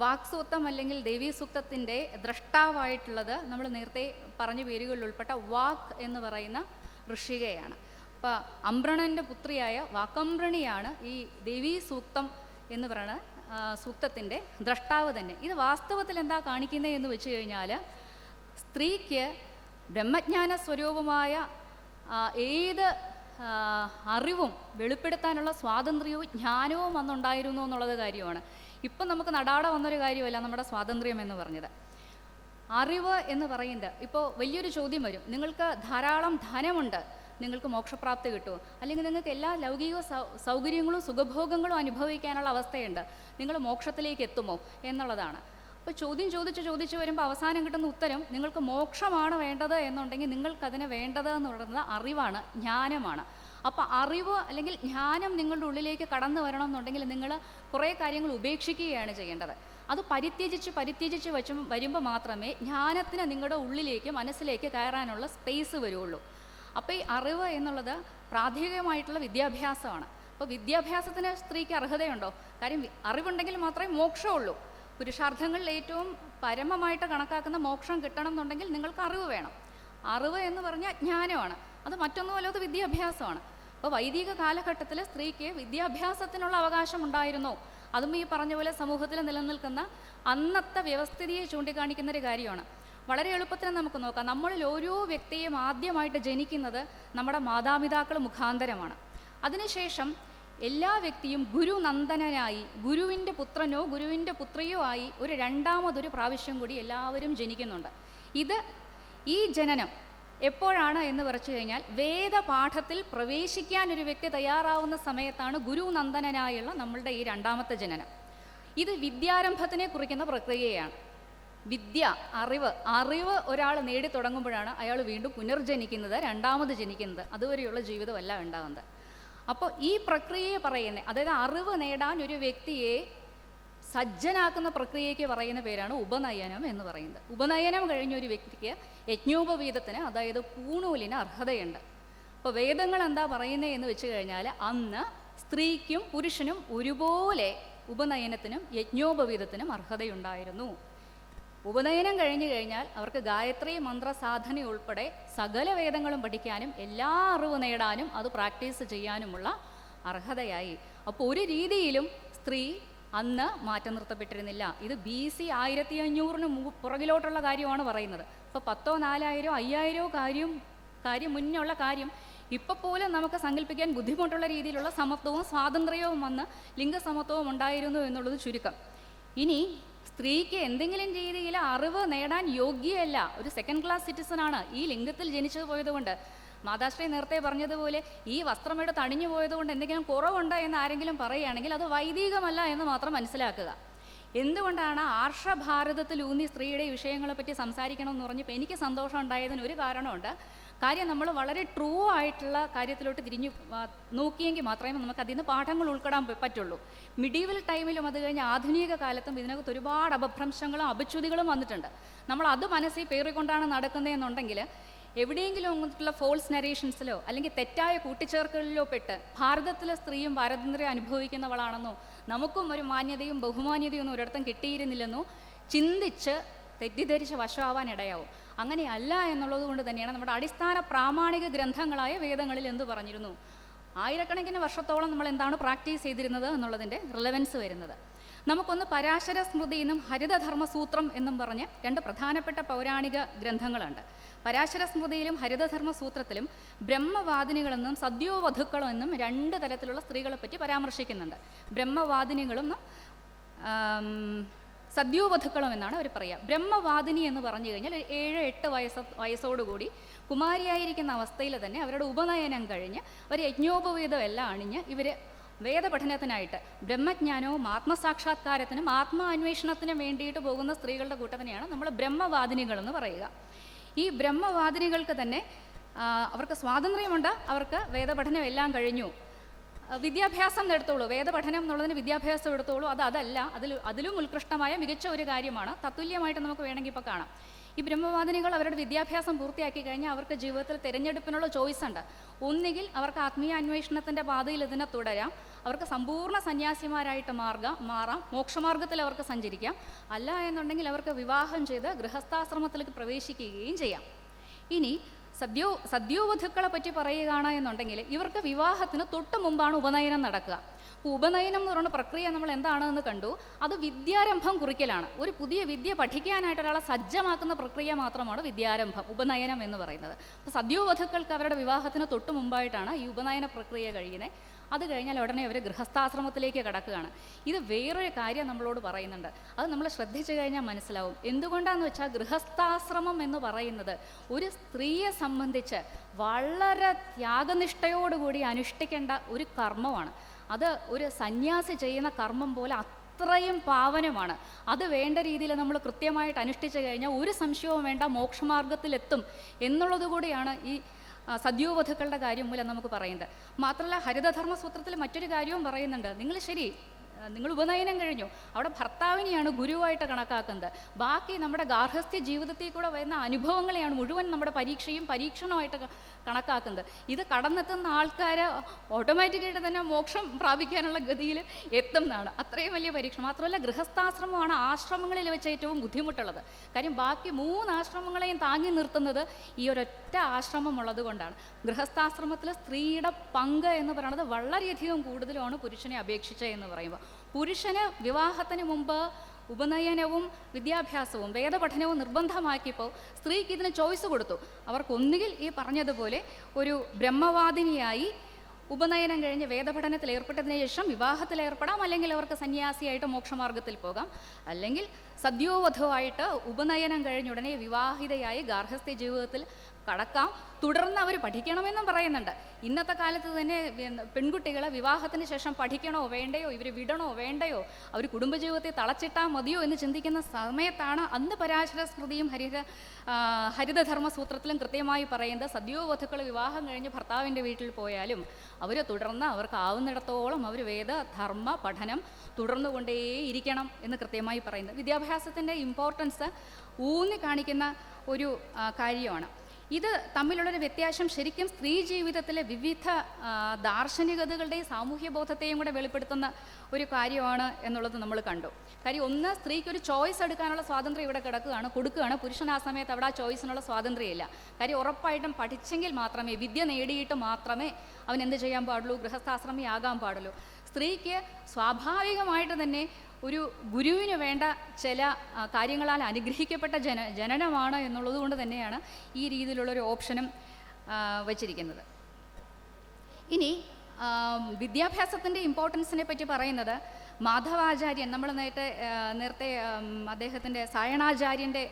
വാക് സൂക്തം അല്ലെങ്കിൽ ദേവീ സൂക്തത്തിൻ്റെ ദ്രഷ്ടാവായിട്ടുള്ളത് നമ്മൾ നേരത്തെ പറഞ്ഞ പേരുകളിൽ ഉൾപ്പെട്ട വാക് എന്ന് പറയുന്ന ഋഷികയാണ്. അപ്പോൾ അംബ്രണൻ്റെ പുത്രിയായ വാക്കംബ്രണിയാണ് ഈ ദേവീ സൂക്തം എന്ന് പറയുന്ന സൂക്തത്തിൻ്റെ ദ്രഷ്ടാവ് തന്നെ. ഇത് വാസ്തവത്തിൽ എന്താ കാണിക്കുന്നത് എന്ന് വെച്ച് കഴിഞ്ഞാൽ, സ്ത്രീക്ക് ബ്രഹ്മജ്ഞാന സ്വരൂപമായ ഏത് അറിവും വെളിപ്പെടുത്താനുള്ള സ്വാതന്ത്ര്യവും ജ്ഞാനവും അന്നുണ്ടായിരുന്നു എന്നുള്ളത് കാര്യമാണ്. ഇപ്പം നമുക്ക് നടാടെ വന്നൊരു കാര്യമല്ല നമ്മുടെ സ്വാതന്ത്ര്യം എന്ന് പറഞ്ഞത്. അറിവ് എന്ന് പറയുന്നത്, ഇപ്പോൾ വലിയൊരു ചോദ്യം വരും, നിങ്ങൾക്ക് ധാരാളം ധനമുണ്ട്, നിങ്ങൾക്ക് മോക്ഷപ്രാപ്തി കിട്ടുമോ? അല്ലെങ്കിൽ നിങ്ങൾക്ക് എല്ലാ ലൗകിക സൗകര്യങ്ങളും സുഖഭോഗങ്ങളും അനുഭവിക്കാനുള്ള അവസ്ഥയുണ്ട്, നിങ്ങൾ മോക്ഷത്തിലേക്ക് എത്തുമോ എന്നുള്ളതാണ്. അപ്പോൾ ചോദിച്ച് വരുമ്പോൾ അവസാനം കിട്ടുന്ന ഉത്തരം, നിങ്ങൾക്ക് മോക്ഷമാണ് വേണ്ടത് എന്നുണ്ടെങ്കിൽ നിങ്ങൾക്കതിന് വേണ്ടത് എന്ന് പറയുന്നത് അറിവാണ്, ജ്ഞാനമാണ്. അപ്പോൾ അറിവ് അല്ലെങ്കിൽ ജ്ഞാനം നിങ്ങളുടെ ഉള്ളിലേക്ക് കടന്നു വരണം എന്നുണ്ടെങ്കിൽ നിങ്ങൾ കുറേ കാര്യങ്ങൾ ഉപേക്ഷിക്കുകയാണ് ചെയ്യേണ്ടത്. അത് പരിത്യജിച്ച് വരുമ്പോൾ മാത്രമേ ജ്ഞാനത്തിന് നിങ്ങളുടെ ഉള്ളിലേക്ക് മനസ്സിലേക്ക് കയറാനുള്ള സ്പേസ് വരുള്ളൂ. അപ്പോൾ ഈ അറിവ് എന്നുള്ളത് പ്രാഥമികമായിട്ടുള്ള വിദ്യാഭ്യാസമാണ്. അപ്പോൾ വിദ്യാഭ്യാസത്തിന് സ്ത്രീക്ക് അർഹതയുണ്ടോ? കാര്യം അറിവുണ്ടെങ്കിൽ മാത്രമേ മോക്ഷമുള്ളൂ. പുരുഷാർത്ഥങ്ങളിൽ ഏറ്റവും പരമമായിട്ട് കണക്കാക്കുന്ന മോക്ഷം കിട്ടണം എന്നുണ്ടെങ്കിൽ നിങ്ങൾക്ക് അറിവ് വേണം. അറിവ് എന്ന് പറഞ്ഞാൽ ജ്ഞാനമാണ്, അത് മറ്റൊന്നുമല്ല, അത് വിദ്യാഭ്യാസമാണ്. അപ്പോൾ വൈദിക കാലഘട്ടത്തിൽ സ്ത്രീക്ക് വിദ്യാഭ്യാസത്തിനുള്ള അവകാശം ഉണ്ടായിരുന്നോ? അതും ഈ പറഞ്ഞ പോലെ സമൂഹത്തിൽ നിലനിൽക്കുന്ന അന്നത്തെ വ്യവസ്ഥിതിയെ ചൂണ്ടിക്കാണിക്കുന്ന ഒരു കാര്യമാണ്. വളരെ എളുപ്പത്തിൽ നമുക്ക് നോക്കാം. നമ്മളിൽ ഓരോ വ്യക്തിയും ആദ്യമായിട്ട് ജനിക്കുന്നത് നമ്മുടെ മാതാപിതാക്കൾ മുഖാന്തരമാണ്. അതിനുശേഷം എല്ലാ വ്യക്തിയും ഗുരുനന്ദനായി, ഗുരുവിൻ്റെ പുത്രനോ ഗുരുവിൻ്റെ പുത്രിയോ ആയി ഒരു രണ്ടാമതൊരു പ്രാവശ്യം കൂടി എല്ലാവരും ജനിക്കുന്നുണ്ട്. ഈ ജനനം എപ്പോഴാണ് എന്ന് പറഞ്ഞു കഴിഞ്ഞാൽ, വേദപാഠത്തിൽ പ്രവേശിക്കാൻ ഒരു വ്യക്തി തയ്യാറാവുന്ന സമയത്താണ് ഗുരുനന്ദനായുള്ള നമ്മളുടെ ഈ രണ്ടാമത്തെ ജനനം. ഇത് വിദ്യാരംഭത്തിനെ കുറിക്കുന്ന പ്രക്രിയയാണ്. വിദ്യ, അറിവ് ഒരാൾ നേടി തുടങ്ങുമ്പോഴാണ് അയാൾ വീണ്ടും പുനർജനിക്കുന്നത്, രണ്ടാമത് ജനിക്കുന്നത്. അതുവരെയുള്ള ജീവിതമല്ല ഉണ്ടാകുന്നത്. അപ്പോൾ ഈ പ്രക്രിയയെ പറയുന്നത്, അതായത് അറിവ് നേടാൻ ഒരു വ്യക്തിയെ സജ്ജനാക്കുന്ന പ്രക്രിയയ്ക്ക് പറയുന്ന പേരാണ് ഉപനയനം എന്ന് പറയുന്നത്. ഉപനയനം കഴിഞ്ഞ ഒരു വ്യക്തിക്ക് യജ്ഞോപവീതത്തിന്, അതായത് പൂണൂലിന് അർഹതയുണ്ട്. അപ്പോൾ വേദങ്ങൾ എന്താ പറയുന്നത് എന്ന് വെച്ച് കഴിഞ്ഞാൽ, അന്ന് സ്ത്രീക്കും പുരുഷനും ഒരുപോലെ ഉപനയനത്തിനും യജ്ഞോപവീതത്തിനും അർഹതയുണ്ടായിരുന്നു. ഉപനയനം കഴിഞ്ഞു കഴിഞ്ഞാൽ അവർക്ക് ഗായത്രി മന്ത്രസാധന ഉൾപ്പെടെ സകല വേദങ്ങളും പഠിക്കാനും എല്ലാ അറിവ് നേടാനും അത് പ്രാക്ടീസ് ചെയ്യാനുമുള്ള അർഹതയായി. അപ്പോൾ ഒരു രീതിയിലും സ്ത്രീ അന്ന് മാറ്റം നിർത്തപ്പെട്ടിരുന്നില്ല. ഇത് BC 1500 പുറകിലോട്ടുള്ള കാര്യമാണ് പറയുന്നത്. ഇപ്പോൾ 1000, 4000, 5000 കാര്യം മുന്നുള്ള കാര്യം ഇപ്പോൾ പോലും നമുക്ക് സങ്കല്പിക്കാൻ ബുദ്ധിമുട്ടുള്ള രീതിയിലുള്ള സമത്വവും സ്വാതന്ത്ര്യവും വന്ന് ലിംഗസമത്വവും ഉണ്ടായിരുന്നു എന്നുള്ളത് ചുരുക്കം. ഇനി സ്ത്രീക്ക് എന്തെങ്കിലും രീതിയിൽ അറിവ് നേടാൻ യോഗ്യയല്ല, ഒരു സെക്കൻഡ് ക്ലാസ് സിറ്റിസൺ ആണ് ഈ ലിംഗത്തിൽ ജനിച്ചു പോയതുകൊണ്ട്. മാതാശ്രീ നേരത്തെ പറഞ്ഞതുപോലെ ഈ വസ്ത്രമെടുത്ത് അണിഞ്ഞു പോയതുകൊണ്ട് എന്തെങ്കിലും കുറവുണ്ട് എന്ന് ആരെങ്കിലും പറയുകയാണെങ്കിൽ അത് വൈദികമല്ല എന്ന് മാത്രം മനസ്സിലാക്കുക. എന്തുകൊണ്ടാണ് ആർഷഭാരതത്തിലൂന്നി സ്ത്രീയുടെ വിഷയങ്ങളെപ്പറ്റി സംസാരിക്കണം എന്ന് പറഞ്ഞപ്പോൾ എനിക്ക് സന്തോഷം ഉണ്ടായതിന് ഒരു കാരണമുണ്ട്. കാര്യം നമ്മൾ വളരെ ട്രൂ ആയിട്ടുള്ള കാര്യത്തിലോട്ട് തിരിഞ്ഞു നോക്കിയെങ്കിൽ മാത്രമേ നമുക്ക് അതിൽ നിന്ന് പാഠങ്ങൾ ഉൾക്കൊള്ളാൻ പറ്റുള്ളൂ. മിഡീവൽ ടൈമിലും അത് കഴിഞ്ഞ് ആധുനിക കാലത്തും ഇതിനകത്ത് ഒരുപാട് അപഭ്രംശങ്ങളും അപച്യുതികളും വന്നിട്ടുണ്ട്. നമ്മൾ അത് മനസ്സിൽ പേറിക്കൊണ്ടാണ് നടക്കുന്നതെന്നുണ്ടെങ്കിൽ എവിടെയെങ്കിലും അങ്ങോട്ടുള്ള ഫോൾസ് നരേഷൻസിലോ അല്ലെങ്കിൽ തെറ്റായ കൂട്ടിച്ചേർക്കലിലോ പെട്ട് ഭാരതത്തിലെ സ്ത്രീയും പാരതന്ത്ര്യം അനുഭവിക്കുന്നവളാണെന്നോ നമുക്കും ഒരു മാന്യതയും ബഹുമാന്യതയും ഒന്നും ഒരിടത്തും കിട്ടിയിരുന്നില്ലെന്നോ ചിന്തിച്ച് തെറ്റിദ്ധരിച്ച് വശമാവാൻ ഇടയാവും. അങ്ങനെയല്ല എന്നുള്ളത് കൊണ്ട് തന്നെയാണ് നമ്മുടെ അടിസ്ഥാന പ്രാമാണിക ഗ്രന്ഥങ്ങളായ വേദങ്ങളിൽ എന്ത് പറഞ്ഞിരുന്നു, ആയിരക്കണക്കിന് വർഷത്തോളം നമ്മൾ എന്താണ് പ്രാക്ടീസ് ചെയ്തിരുന്നത് എന്നുള്ളതിൻ്റെ റിലവൻസ് വരുന്നത്. നമുക്കൊന്ന് പരാശര സ്മൃതി എന്നും ഹരിതധർമ്മസൂത്രം എന്നും പറഞ്ഞ് രണ്ട് പ്രധാനപ്പെട്ട പൗരാണിക ഗ്രന്ഥങ്ങളുണ്ട്. പരാശര സ്മൃതിയിലും ഹരിതധർമ്മസൂത്രത്തിലും ബ്രഹ്മവാദിനികളെന്നും സദ്യോവധുക്കളെന്നും രണ്ട് തരത്തിലുള്ള സ്ത്രീകളെ പറ്റി പരാമർശിക്കുന്നുണ്ട്. ബ്രഹ്മവാദിനികളെന്നും സദ്യോവധുക്കളും എന്നാണ് അവർ പറയുക. ബ്രഹ്മവാദിനി എന്ന് പറഞ്ഞു കഴിഞ്ഞാൽ 7-8 വയസ്സോടുകൂടി കുമാരിയായിരിക്കുന്ന അവസ്ഥയിൽ തന്നെ അവരുടെ ഉപനയനം കഴിഞ്ഞ് അവർ യജ്ഞോപവീതം എല്ലാം അണിഞ്ഞ് ഇവർ വേദപഠനത്തിനായിട്ട് ബ്രഹ്മജ്ഞാനവും ആത്മസാക്ഷാത്കാരത്തിനും ആത്മാന്വേഷണത്തിനും വേണ്ടിയിട്ട് പോകുന്ന സ്ത്രീകളുടെ കൂട്ടത്തിനെയാണ് നമ്മൾ ബ്രഹ്മവാദിനികളെന്ന് പറയുക. ഈ ബ്രഹ്മവാദിനികൾക്ക് തന്നെ അവർക്ക് സ്വാതന്ത്ര്യമുണ്ട്, അവർക്ക് വേദപഠനം എല്ലാം കഴിഞ്ഞു, വിദ്യാഭ്യാസം എടുത്തോളൂ, വേദപഠനം എന്നുള്ളതിന് വിദ്യാഭ്യാസം എടുത്തോളൂ, അതല്ല, അതിലും ഉത്കൃഷ്ടമായ മികച്ച ഒരു കാര്യമാണ്. തത്തുല്യമായിട്ട് നമുക്ക് വേണമെങ്കിൽ ഇപ്പോൾ കാണാം. ഈ ബ്രഹ്മവാദിനികൾ അവരുടെ വിദ്യാഭ്യാസം പൂർത്തിയാക്കി കഴിഞ്ഞാൽ അവർക്ക് ജീവിതത്തിൽ തിരഞ്ഞെടുപ്പിനുള്ള ചോയ്സ് ഉണ്ട്. ഒന്നുകിൽ അവർക്ക് ആത്മീയ അന്വേഷണത്തിൻ്റെ പാതയിൽ ഇതിനെ തുടരാം, അവർക്ക് സമ്പൂർണ്ണ സന്യാസിമാരായിട്ട് മാറാം, മോക്ഷമാർഗത്തിൽ അവർക്ക് സഞ്ചരിക്കാം. അല്ല എന്നുണ്ടെങ്കിൽ അവർക്ക് വിവാഹം ചെയ്ത് ഗൃഹസ്ഥാശ്രമത്തിലേക്ക് പ്രവേശിക്കുകയും ചെയ്യാം. ഇനി സദ്യോവധുക്കളെ പറ്റി പറയുകയാണ് എന്നുണ്ടെങ്കിൽ ഇവർക്ക് വിവാഹത്തിന് തൊട്ട് മുമ്പാണ് ഉപനയനം നടക്കുക. ഉപനയനം എന്ന് പറയുന്ന പ്രക്രിയ നമ്മൾ എന്താണെന്ന് കണ്ടു. അത് വിദ്യാരംഭം കുറിക്കലാണ്. ഒരു പുതിയ വിദ്യ പഠിക്കാനായിട്ട് ഒരാളെ സജ്ജമാക്കുന്ന പ്രക്രിയ മാത്രമാണ് വിദ്യാരംഭം, ഉപനയനം എന്ന് പറയുന്നത്. അപ്പോൾ സദ്യോവധുക്കൾക്ക് അവരുടെ വിവാഹത്തിന് തൊട്ട് മുമ്പായിട്ടാണ് ഈ ഉപനയന പ്രക്രിയ കഴിയുന്നത്. അത് കഴിഞ്ഞാൽ ഉടനെ അവർ ഗൃഹസ്ഥാശ്രമത്തിലേക്ക് കടക്കുകയാണ്. ഇത് വേറൊരു കാര്യം നമ്മളോട് പറയുന്നുണ്ട്, അത് നമ്മൾ ശ്രദ്ധിച്ചു കഴിഞ്ഞാൽ മനസ്സിലാവും. എന്തുകൊണ്ടാണെന്ന് വെച്ചാൽ ഗൃഹസ്ഥാശ്രമം എന്ന് പറയുന്നത് ഒരു സ്ത്രീയെ സംബന്ധിച്ച് വളരെ ത്യാഗനിഷ്ഠയോടുകൂടി അനുഷ്ഠിക്കേണ്ട ഒരു കർമ്മമാണ്. അത് ഒരു സന്യാസി ചെയ്യുന്ന കർമ്മം പോലെ അത്രയും പാവനമാണ്. അത് വേണ്ട രീതിയിൽ നമ്മൾ കൃത്യമായിട്ട് അനുഷ്ഠിച്ചു കഴിഞ്ഞാൽ ഒരു സംശയവും വേണ്ട, മോക്ഷമാർഗത്തിലെത്തും എന്നുള്ളത് കൂടിയാണ് ഈ സദ്യോവധുക്കളുടെ കാര്യം മൂലം നമുക്ക് പറയുന്നത്. മാത്രമല്ല ഹരിതധർമ്മസൂത്രത്തിൽ മറ്റൊരു കാര്യവും പറയുന്നുണ്ട്. നിങ്ങൾ ശരി നിങ്ങൾ ഉപനയനം കഴിഞ്ഞു, അവിടെ ഭർത്താവിനെയാണ് ഗുരുവായിട്ട് കണക്കാക്കുന്നത്. ബാക്കി നമ്മുടെ ഗാർഹസ്ഥ്യ ജീവിതത്തിൽ കൂടെ വരുന്ന അനുഭവങ്ങളെയാണ് മുഴുവൻ നമ്മുടെ പരീക്ഷയും പരീക്ഷണമായിട്ട് കണക്കാക്കുന്നത്. ഇത് കടന്നെത്തുന്ന ആൾക്കാർ ഓട്ടോമാറ്റിക്കായിട്ട് തന്നെ മോക്ഷം പ്രാപിക്കാനുള്ള ഗതിയിൽ എത്തുന്നതാണ്. അത്രയും വലിയ പരീക്ഷ. മാത്രമല്ല ഗൃഹസ്ഥാശ്രമമാണ് ആശ്രമങ്ങളിൽ വെച്ച് ഏറ്റവും ബുദ്ധിമുട്ടുള്ളത്. കാര്യം ബാക്കി 3 ആശ്രമങ്ങളെയും താങ്ങി നിർത്തുന്നത് ഈ ഒരൊറ്റ ആശ്രമം ഉള്ളത് കൊണ്ടാണ്. ഗൃഹസ്ഥാശ്രമത്തിൽ സ്ത്രീയുടെ പങ്ക് എന്ന് പറയുന്നത് വളരെയധികം കൂടുതലാണ് പുരുഷനെ അപേക്ഷിച്ച് എന്ന് പറയുമ്പോൾ. പുരുഷന് വിവാഹത്തിന് മുമ്പ് ഉപനയനവും വിദ്യാഭ്യാസവും വേദപഠനവും നിർബന്ധമാക്കിയപ്പോൾ സ്ത്രീക്ക് ഇതിന് ചോയ്സ് കൊടുത്തു. അവർക്കൊന്നുകിൽ ഈ പറഞ്ഞതുപോലെ ഒരു ബ്രഹ്മവാദിനിയായി ഉപനയനം കഴിഞ്ഞ് വേദപഠനത്തിൽ ഏർപ്പെട്ടതിന് ശേഷം വിവാഹത്തിൽ ഏർപ്പെടാം, അല്ലെങ്കിൽ അവർക്ക് സന്യാസിയായിട്ട് മോക്ഷമാർഗത്തിൽ പോകാം, അല്ലെങ്കിൽ സദ്യോവധുവായിട്ട് ഉപനയനം കഴിഞ്ഞുടനെ വിവാഹിതയായി ഗാർഹസ്ഥ്യ ജീവിതത്തിൽ കടക്കാം. തുടർന്ന് അവർ പഠിക്കണമെന്നും പറയുന്നുണ്ട്. ഇന്നത്തെ കാലത്ത് തന്നെ പെൺകുട്ടികളെ വിവാഹത്തിന് ശേഷം പഠിക്കണോ വേണ്ടയോ, ഇവർ വിടണോ വേണ്ടയോ, അവർ കുടുംബജീവിതത്തെ തളച്ചിട്ടാൽ മതിയോ എന്ന് ചിന്തിക്കുന്ന സമയത്താണ് അന്ന് പരാശര സ്മൃതിയും ഹരിതധർമ്മസൂത്രത്തിലും കൃത്യമായി പറയുന്നത് സദ്യോവധുക്കൾ വിവാഹം കഴിഞ്ഞ് ഭർത്താവിൻ്റെ വീട്ടിൽ പോയാലും അവർ തുടർന്ന് അവർക്ക് ആവുന്നിടത്തോളം അവർ വേദധർമ്മ പഠനം തുടർന്നുകൊണ്ടേയിരിക്കണം എന്ന് കൃത്യമായി പറയുന്നത്. വിദ്യാഭ്യാസത്തിൻ്റെ ഇമ്പോർട്ടൻസ് ഊന്നി കാണിക്കുന്ന ഒരു കാര്യമാണ്. ഇത് തമ്മിലുള്ളൊരു വ്യത്യാസം ശരിക്കും സ്ത്രീ ജീവിതത്തിലെ വിവിധ ദാർശനികതകളുടെയും സാമൂഹ്യ ബോധത്തെയും കൂടെ വെളിപ്പെടുത്തുന്ന ഒരു കാര്യമാണ് എന്നുള്ളത് നമ്മൾ കണ്ടു. കാര്യം ഒന്ന്, സ്ത്രീക്ക് ഒരു ചോയ്സ് എടുക്കാനുള്ള സ്വാതന്ത്ര്യം ഇവിടെ കൊടുക്കുകയാണ്. പുരുഷൻ ആ സമയത്ത് അവിടെ ആ ചോയ്സിനുള്ള സ്വാതന്ത്ര്യമില്ല. കാര്യം ഉറപ്പായിട്ടും പഠിച്ചെങ്കിൽ മാത്രമേ, വിദ്യ നേടിയിട്ട് മാത്രമേ അവൻ എന്ത് ചെയ്യാൻ പാടുള്ളൂ, ഗൃഹസ്ഥാശ്രമിയാകാൻ പാടുള്ളൂ. സ്ത്രീക്ക് സ്വാഭാവികമായിട്ട് തന്നെ ഒരു ഗുരുവിന് വേണ്ട ചില കാര്യങ്ങളാൽ അനുഗ്രഹിക്കപ്പെട്ട ജനനമാണ് എന്നുള്ളത് കൊണ്ട് തന്നെയാണ് ഈ രീതിയിലുള്ളൊരു ഓപ്ഷനും വച്ചിരിക്കുന്നത്. ഇനി വിദ്യാഭ്യാസത്തിൻ്റെ ഇമ്പോർട്ടൻസിനെ പറ്റി പറയുന്നത് മാധവാചാര്യൻ, നമ്മൾ നേരത്തെ അദ്ദേഹത്തിൻ്റെ സായണാചാര്യൻ്റെ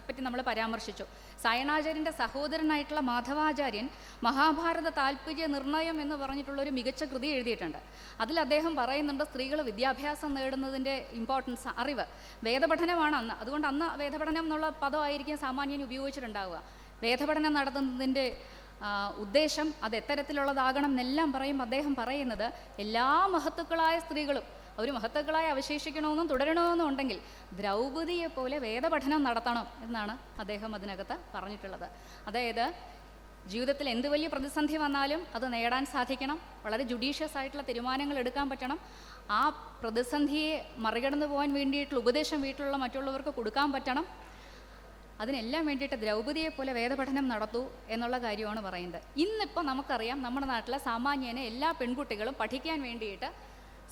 പറ്റി നമ്മൾ പരാമർശിച്ചു. സായണാചാര്യൻ്റെ സഹോദരനായിട്ടുള്ള മാധവാചാര്യൻ മഹാഭാരത താല്പര്യ നിർണയം എന്ന് പറഞ്ഞിട്ടുള്ളൊരു മികച്ച കൃതി എഴുതിയിട്ടുണ്ട്. അതിൽ അദ്ദേഹം പറയുന്നുണ്ട് സ്ത്രീകൾ വിദ്യാഭ്യാസം നേടുന്നതിൻ്റെ ഇമ്പോർട്ടൻസ്, അറിവ്. വേദപഠനമാണ് അന്ന്, അതുകൊണ്ട് അന്ന് വേദപഠനം എന്നുള്ള പദമായിരിക്കും സാമാന്യൻ ഉപയോഗിച്ചിട്ടുണ്ടാവുക. വേദപഠനം നടത്തുന്നതിൻ്റെ ഉദ്ദേശം അത് എത്തരത്തിലുള്ളതാകണം എന്നെല്ലാം പറയുമ്പോൾ അദ്ദേഹം പറയുന്നത് എല്ലാ മഹത്തുക്കളായ സ്ത്രീകളും അവർ മഹത്തുക്കളായി അവശേഷിക്കണമെന്നും തുടരണമെന്നും ഉണ്ടെങ്കിൽ ദ്രൗപദിയെ പോലെ വേദപഠനം നടത്തണം എന്നാണ് അദ്ദേഹം അതിനകത്ത് പറഞ്ഞിട്ടുള്ളത്. അതായത് ജീവിതത്തിൽ എന്ത് വലിയ പ്രതിസന്ധി വന്നാലും അത് നേടാൻ സാധിക്കണം, വളരെ ജുഡീഷ്യസ് ആയിട്ടുള്ള തീരുമാനങ്ങൾ എടുക്കാൻ പറ്റണം, ആ പ്രതിസന്ധിയെ മറികടന്നു പോകാൻ വേണ്ടിയിട്ടുള്ള ഉപദേശം വീട്ടിലുള്ള മറ്റുള്ളവർക്ക് കൊടുക്കാൻ പറ്റണം. അതിനെല്ലാം വേണ്ടിയിട്ട് ദ്രൗപദിയെ പോലെ വേദപഠനം നടത്തൂ എന്നുള്ള കാര്യമാണ് പറയുന്നത്. ഇന്നിപ്പോൾ നമുക്കറിയാം നമ്മുടെ നാട്ടിലെ സാമാന്യേന എല്ലാ പെൺകുട്ടികളും പഠിക്കാൻ വേണ്ടിയിട്ട്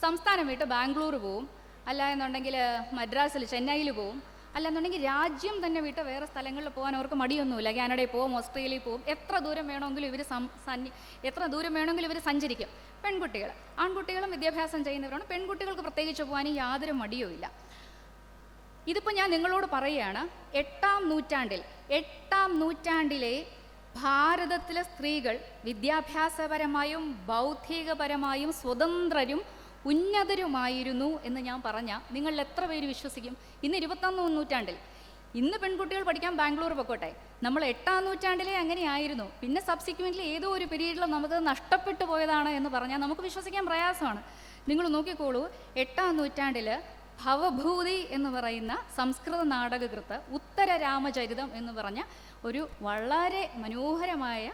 സംസ്ഥാനം വിട്ട് ബാംഗ്ലൂർ പോവും, അല്ല എന്നുണ്ടെങ്കിൽ മദ്രാസിൽ ചെന്നൈയിൽ പോവും, അല്ലെന്നുണ്ടെങ്കിൽ രാജ്യം തന്നെ വിട്ട് വേറെ സ്ഥലങ്ങളിൽ പോകാൻ അവർക്ക് മടിയൊന്നുമില്ല. കാനഡയിൽ പോവും, ഓസ്ട്രേലിയയിൽ പോവും, എത്ര ദൂരം വേണമെങ്കിലും ഇവർ സഞ്ചരിക്കും. പെൺകുട്ടികൾ, ആൺകുട്ടികളും വിദ്യാഭ്യാസം ചെയ്യുന്നവരാണ്. പെൺകുട്ടികൾക്ക് പ്രത്യേകിച്ച് പോകാനും യാതൊരു മടിയുമില്ല. ഇതിപ്പോൾ ഞാൻ നിങ്ങളോട് പറയുകയാണ്, 8ാം നൂറ്റാണ്ടിലെ ഭാരതത്തിലെ സ്ത്രീകൾ വിദ്യാഭ്യാസപരമായും ബൗദ്ധികപരമായും സ്വതന്ത്രരും ഉന്നതരുമായിരുന്നു എന്ന് ഞാൻ പറഞ്ഞാൽ നിങ്ങളിൽ എത്ര പേര് വിശ്വസിക്കും? ഇന്ന് 21ാം നൂറ്റാണ്ടിൽ ഇന്ന് പെൺകുട്ടികൾ പഠിക്കാൻ ബാംഗ്ലൂർ പൊക്കോട്ടെ, നമ്മൾ 8ാം നൂറ്റാണ്ടിലെ അങ്ങനെയായിരുന്നു. പിന്നെ സബ്സിക്വൻ്റ്ലി ഏതോ ഒരു പീരീഡിൽ നമുക്ക് നഷ്ടപ്പെട്ടു പോയതാണ് എന്ന് പറഞ്ഞാൽ നമുക്ക് വിശ്വസിക്കാൻ പ്രയാസമാണ്. നിങ്ങൾ നോക്കിക്കോളൂ, 8ാം നൂറ്റാണ്ടിൽ ഭവഭൂതി എന്ന് പറയുന്ന സംസ്കൃത നാടകകൃത്ത് ഉത്തര രാമചരിതം എന്ന് പറഞ്ഞ ഒരു വളരെ മനോഹരമായ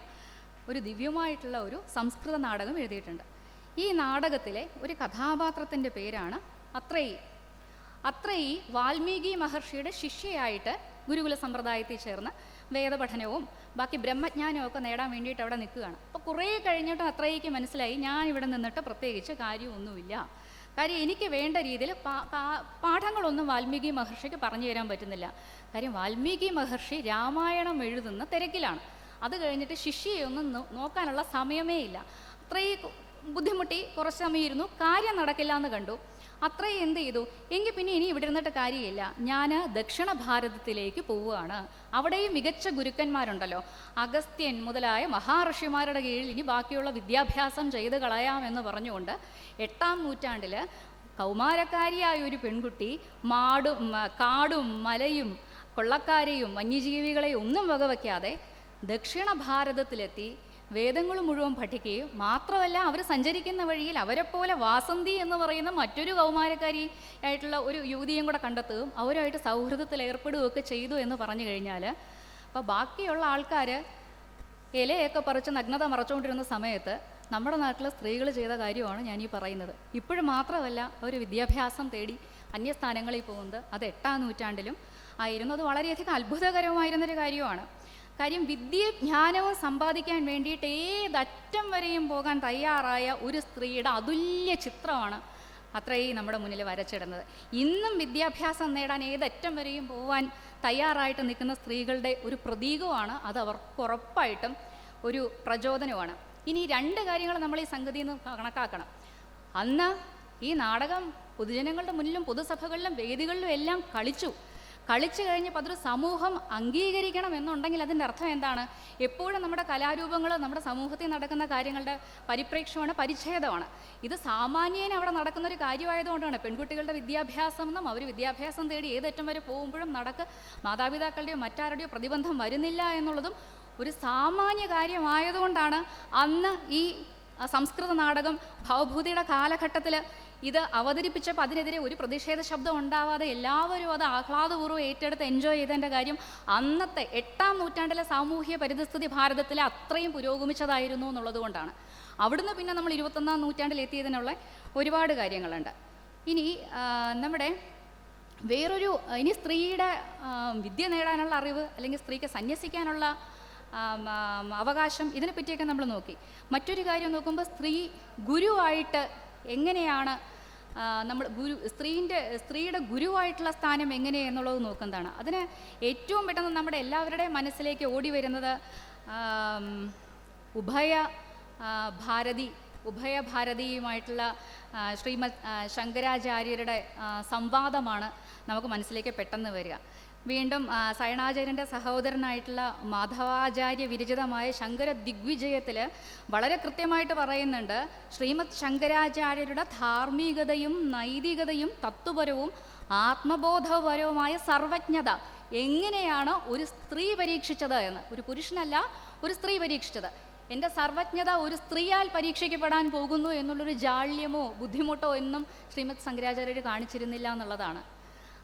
ഒരു ദിവ്യമായിട്ടുള്ള ഒരു സംസ്കൃത നാടകം എഴുതിയിട്ടുണ്ട്. ഈ നാടകത്തിലെ ഒരു കഥാപാത്രത്തിൻ്റെ പേരാണ് അത്രയി. അത്രയി വാൽമീകി മഹർഷിയുടെ ശിഷ്യയായിട്ട് ഗുരുകുല സമ്പ്രദായത്തിൽ ചേർന്ന് വേദപഠനവും ബാക്കി ബ്രഹ്മജ്ഞാനവും ഒക്കെ നേടാൻ വേണ്ടിയിട്ട് അവിടെ നിൽക്കുകയാണ്. അപ്പോൾ കുറേ കഴിഞ്ഞിട്ട് അത്രയ്ക്ക് മനസ്സിലായി ഞാൻ ഇവിടെ നിന്നിട്ട് പ്രത്യേകിച്ച് കാര്യമൊന്നുമില്ല. കാര്യം എനിക്ക് വേണ്ട രീതിയിൽ പാഠങ്ങളൊന്നും വാൽമീകി മഹർഷിക്ക് പറഞ്ഞു തരാൻ പറ്റുന്നില്ല. കാര്യം വാൽമീകി മഹർഷി രാമായണം എഴുതുന്ന തിരക്കിലാണ്. അത് കഴിഞ്ഞിട്ട് ശിഷ്യയൊന്നും നോക്കാനുള്ള സമയമേ ഇല്ല. അത്രയും ബുദ്ധിമുട്ടി കുറച്ച് സമയം ഇരുന്നു, കാര്യം നടക്കില്ല എന്ന് കണ്ടു. അത്രയും എന്ത് ചെയ്തു, എങ്കിൽ പിന്നെ ഇനി ഇവിടെ ഇരുന്നിട്ട് കാര്യമില്ല, ഞാൻ ദക്ഷിണ ഭാരതത്തിലേക്ക് പോവുകയാണ്. അവിടെയും മികച്ച ഗുരുക്കന്മാരുണ്ടല്ലോ, അഗസ്ത്യൻ മുതലായ മഹാഋഷിമാരുടെ കീഴിൽ ഇനി ബാക്കിയുള്ള വിദ്യാഭ്യാസം ചെയ്ത് കളയാമെന്ന് പറഞ്ഞുകൊണ്ട് 8ാം നൂറ്റാണ്ടിൽ കൗമാരക്കാരിയായ ഒരു പെൺകുട്ടി കാടും മലയും കൊള്ളക്കാരെയും വന്യജീവികളെയും ഒന്നും വകവയ്ക്കാതെ ദക്ഷിണ ഭാരതത്തിലെത്തി വേദങ്ങൾ മുഴുവൻ പഠിക്കുകയും മാത്രമല്ല അവർ സഞ്ചരിക്കുന്ന വഴിയിൽ അവരെപ്പോലെ വാസന്തി എന്ന് പറയുന്ന മറ്റൊരു കൗമാരക്കാരി ആയിട്ടുള്ള ഒരു യുവതിയും കൂടെ കണ്ടെത്തുകയും അവരുമായിട്ട് സൗഹൃദത്തിൽ ഏർപ്പെടുകയൊക്കെ ചെയ്തു എന്ന് പറഞ്ഞു കഴിഞ്ഞാൽ, അപ്പോൾ ബാക്കിയുള്ള ആൾക്കാർ ഇലയൊക്കെ പറിച്ച് നഗ്നത മറച്ചുകൊണ്ടിരുന്ന സമയത്ത് നമ്മുടെ നാട്ടിലെ സ്ത്രീകൾ ചെയ്ത കാര്യമാണ് ഞാനീ പറയുന്നത്. ഇപ്പോഴും മാത്രമല്ല അവർ വിദ്യാഭ്യാസം തേടി അന്യസ്ഥാനങ്ങളിൽ പോകുന്നത് അത് 8-ാം നൂറ്റാണ്ടിലും ആയിരുന്നു. അത് വളരെയധികം അത്ഭുതകരമായിരുന്നൊരു കാര്യമാണ്. കാര്യം വിദ്യജ്ഞാനവും സമ്പാദിക്കാൻ വേണ്ടിയിട്ട് ഏതറ്റം വരെയും പോകാൻ തയ്യാറായ ഒരു സ്ത്രീയുടെ അതുല്യ ചിത്രമാണ് അത്രയും നമ്മുടെ മുന്നിൽ വരച്ചിടുന്നത്. ഇന്നും വിദ്യാഭ്യാസം നേടാൻ ഏതറ്റം വരെയും പോകാൻ തയ്യാറായിട്ട് നിൽക്കുന്ന സ്ത്രീകളുടെ ഒരു പ്രതീകമാണ് അത്. അവർക്ക് ഉറപ്പായിട്ടും ഒരു പ്രചോദനമാണ്. ഇനി 2 കാര്യങ്ങൾ നമ്മൾ ഈ സംഗതിയിൽ നിന്ന് കണക്കാക്കണം. അന്ന് ഈ നാടകം പൊതുജനങ്ങളുടെ മുന്നിലും പൊതുസഭകളിലും വേദികളിലും എല്ലാം കളിച്ചു കഴിഞ്ഞപ്പോൾ അതൊരു സമൂഹം അംഗീകരിക്കണം എന്നുണ്ടെങ്കിൽ അതിൻ്റെ അർത്ഥം എന്താണ്? എപ്പോഴും നമ്മുടെ കലാരൂപങ്ങൾ നമ്മുടെ സമൂഹത്തിൽ നടക്കുന്ന കാര്യങ്ങളുടെ പരിപ്രേക്ഷ്യമാണ്, പരിച്ഛേദമാണ്. ഇത് സാമാന്യേന അവിടെ നടക്കുന്നൊരു കാര്യമായതുകൊണ്ടാണ് പെൺകുട്ടികളുടെ വിദ്യാഭ്യാസം എന്നും അവർ വിദ്യാഭ്യാസം തേടി ഏതറ്റം വരെ പോകുമ്പോഴും മാതാപിതാക്കളുടെയോ മറ്റാരുടെയോ പ്രതിബന്ധം വരുന്നില്ല എന്നുള്ളതും ഒരു സാമാന്യ കാര്യമായതുകൊണ്ടാണ് അന്ന് ഈ സംസ്കൃത നാടകം ഭവഭൂതിയുടെ കാലഘട്ടത്തിൽ ഇത് അവതരിപ്പിച്ചപ്പോൾ അതിനെതിരെ ഒരു പ്രതിഷേധ ശബ്ദം ഉണ്ടാവാതെ എല്ലാവരും അത് ആഹ്ലാദപൂർവ്വം ഏറ്റെടുത്ത് എൻജോയ് ചെയ്തതിൻ്റെ കാര്യം അന്നത്തെ 8-ാം നൂറ്റാണ്ടിലെ സാമൂഹ്യ പരിതസ്ഥിതി ഭാരതത്തിലെ അത്രയും പുരോഗമിച്ചതായിരുന്നു എന്നുള്ളത് കൊണ്ടാണ്. അവിടുന്ന് പിന്നെ നമ്മൾ 21-ാം നൂറ്റാണ്ടിൽ എത്തിയതിനുള്ള ഒരുപാട് കാര്യങ്ങളുണ്ട്. ഇനി നമ്മുടെ വേറൊരു ഇനി സ്ത്രീയുടെ വിദ്യ നേടാനുള്ള അറിവ് അല്ലെങ്കിൽ സ്ത്രീക്ക് സന്യസിക്കാനുള്ള അവകാശം, ഇതിനെപ്പറ്റിയൊക്കെ നമ്മൾ നോക്കി. മറ്റൊരു കാര്യം നോക്കുമ്പോൾ സ്ത്രീ ഗുരുവായിട്ട് എങ്ങനെയാണ് നമ്മൾ സ്ത്രീയുടെ ഗുരുവായിട്ടുള്ള സ്ഥാനം എങ്ങനെ എന്നുള്ളത് നോക്കുന്നതാണ്. അതിന് ഏറ്റവും പെട്ടെന്ന് നമ്മുടെ എല്ലാവരുടെയും മനസ്സിലേക്ക് ഓടി വരുന്നത് ഉഭയഭാരതിയുമായിട്ടുള്ള ശ്രീമദ് ശങ്കരാചാര്യരുടെ സംവാദമാണ് നമുക്ക് മനസ്സിലേക്ക് പെട്ടെന്ന് വരിക. വീണ്ടും സയണാചാര്യൻ്റെ സഹോദരനായിട്ടുള്ള മാധവാചാര്യ വിരചിതമായ ശങ്കര ദിഗ്വിജയത്തിൽ വളരെ കൃത്യമായിട്ട് പറയുന്നുണ്ട്, ശ്രീമദ് ശങ്കരാചാര്യരുടെ ധാർമ്മികതയും നൈതികതയും തത്വപരവും ആത്മബോധപരവുമായ സർവജ്ഞത എങ്ങനെയാണ് ഒരു സ്ത്രീ പരീക്ഷിച്ചത് എന്ന്. ഒരു പുരുഷനല്ല, ഒരു സ്ത്രീ പരീക്ഷിച്ചത്. എൻ്റെ സർവജ്ഞത ഒരു സ്ത്രീയാൽ പരീക്ഷിക്കപ്പെടാൻ പോകുന്നു എന്നുള്ളൊരു ജാള്യമോ ബുദ്ധിമുട്ടോ എന്നും ശ്രീമദ് ശങ്കരാചാര്യർ കാണിച്ചിരുന്നില്ല എന്നുള്ളതാണ്.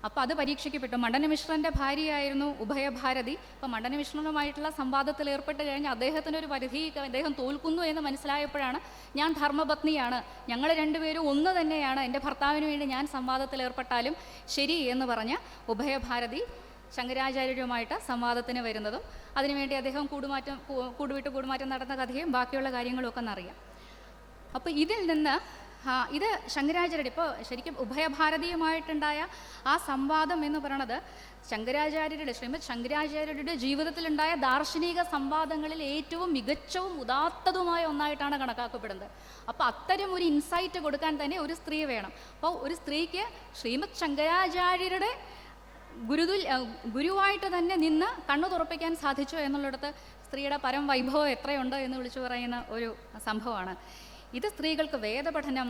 അപ്പോൾ അത് പരീക്ഷിക്കപ്പെട്ടു. മണ്ഡനമിശ്രൻ്റെ ഭാര്യയായിരുന്നു ഉഭയഭാരതി. അപ്പോൾ മണ്ഡനമിശ്രനുമായിട്ടുള്ള സംവാദത്തിൽ ഏർപ്പെട്ട് കഴിഞ്ഞ് അദ്ദേഹത്തിൻ്റെ ഒരു പരിധി അദ്ദേഹം തോൽക്കുന്നു എന്ന് മനസ്സിലായപ്പോഴാണ് ഞാൻ ധർമ്മപത്നിയാണ്, ഞങ്ങൾ രണ്ടുപേരും ഒന്ന് തന്നെയാണ്, എൻ്റെ ഭർത്താവിന് വേണ്ടി ഞാൻ സംവാദത്തിൽ ഏർപ്പെട്ടാലും ശരി എന്ന് പറഞ്ഞ് ഉഭയഭാരതി ശങ്കരാചാര്യരുമായിട്ട് സംവാദത്തിന് വരുന്നതും അതിനുവേണ്ടി അദ്ദേഹം കൂടുമാറ്റം നടന്ന കഥയും ബാക്കിയുള്ള കാര്യങ്ങളും ഒക്കെ എന്നറിയാം. അപ്പോൾ ഇതിൽ നിന്ന് ഇത് ശങ്കരാചാര്യരുടെ ഇപ്പോൾ ശരിക്കും ഉഭയഭാരതിയുമായിട്ടുണ്ടായ ആ സംവാദം എന്ന് പറയുന്നത് ശ്രീമദ് ശങ്കരാചാര്യരുടെ ജീവിതത്തിലുണ്ടായ ദാർശനിക സംവാദങ്ങളിൽ ഏറ്റവും മികച്ചവും ഉദാത്തതുമായ ഒന്നായിട്ടാണ് കണക്കാക്കപ്പെടുന്നത്. അപ്പോൾ അത്തരം ഒരു ഇൻസൈറ്റ് കൊടുക്കാൻ തന്നെ ഒരു സ്ത്രീ വേണം. അപ്പോൾ ഒരു സ്ത്രീക്ക് ശ്രീമദ് ശങ്കരാചാര്യരുടെ ഗുരുവായിട്ട് തന്നെ നിന്ന് കണ്ണു തുറപ്പിക്കാൻ സാധിച്ചു എന്നുള്ളിടത്ത് സ്ത്രീയുടെ പരം വൈഭവം എത്രയുണ്ട് എന്ന് വിളിച്ചു പറയുന്ന ഒരു സംഭവമാണ് ഇത്. സ്ത്രീകൾക്ക് വേദപഠനം,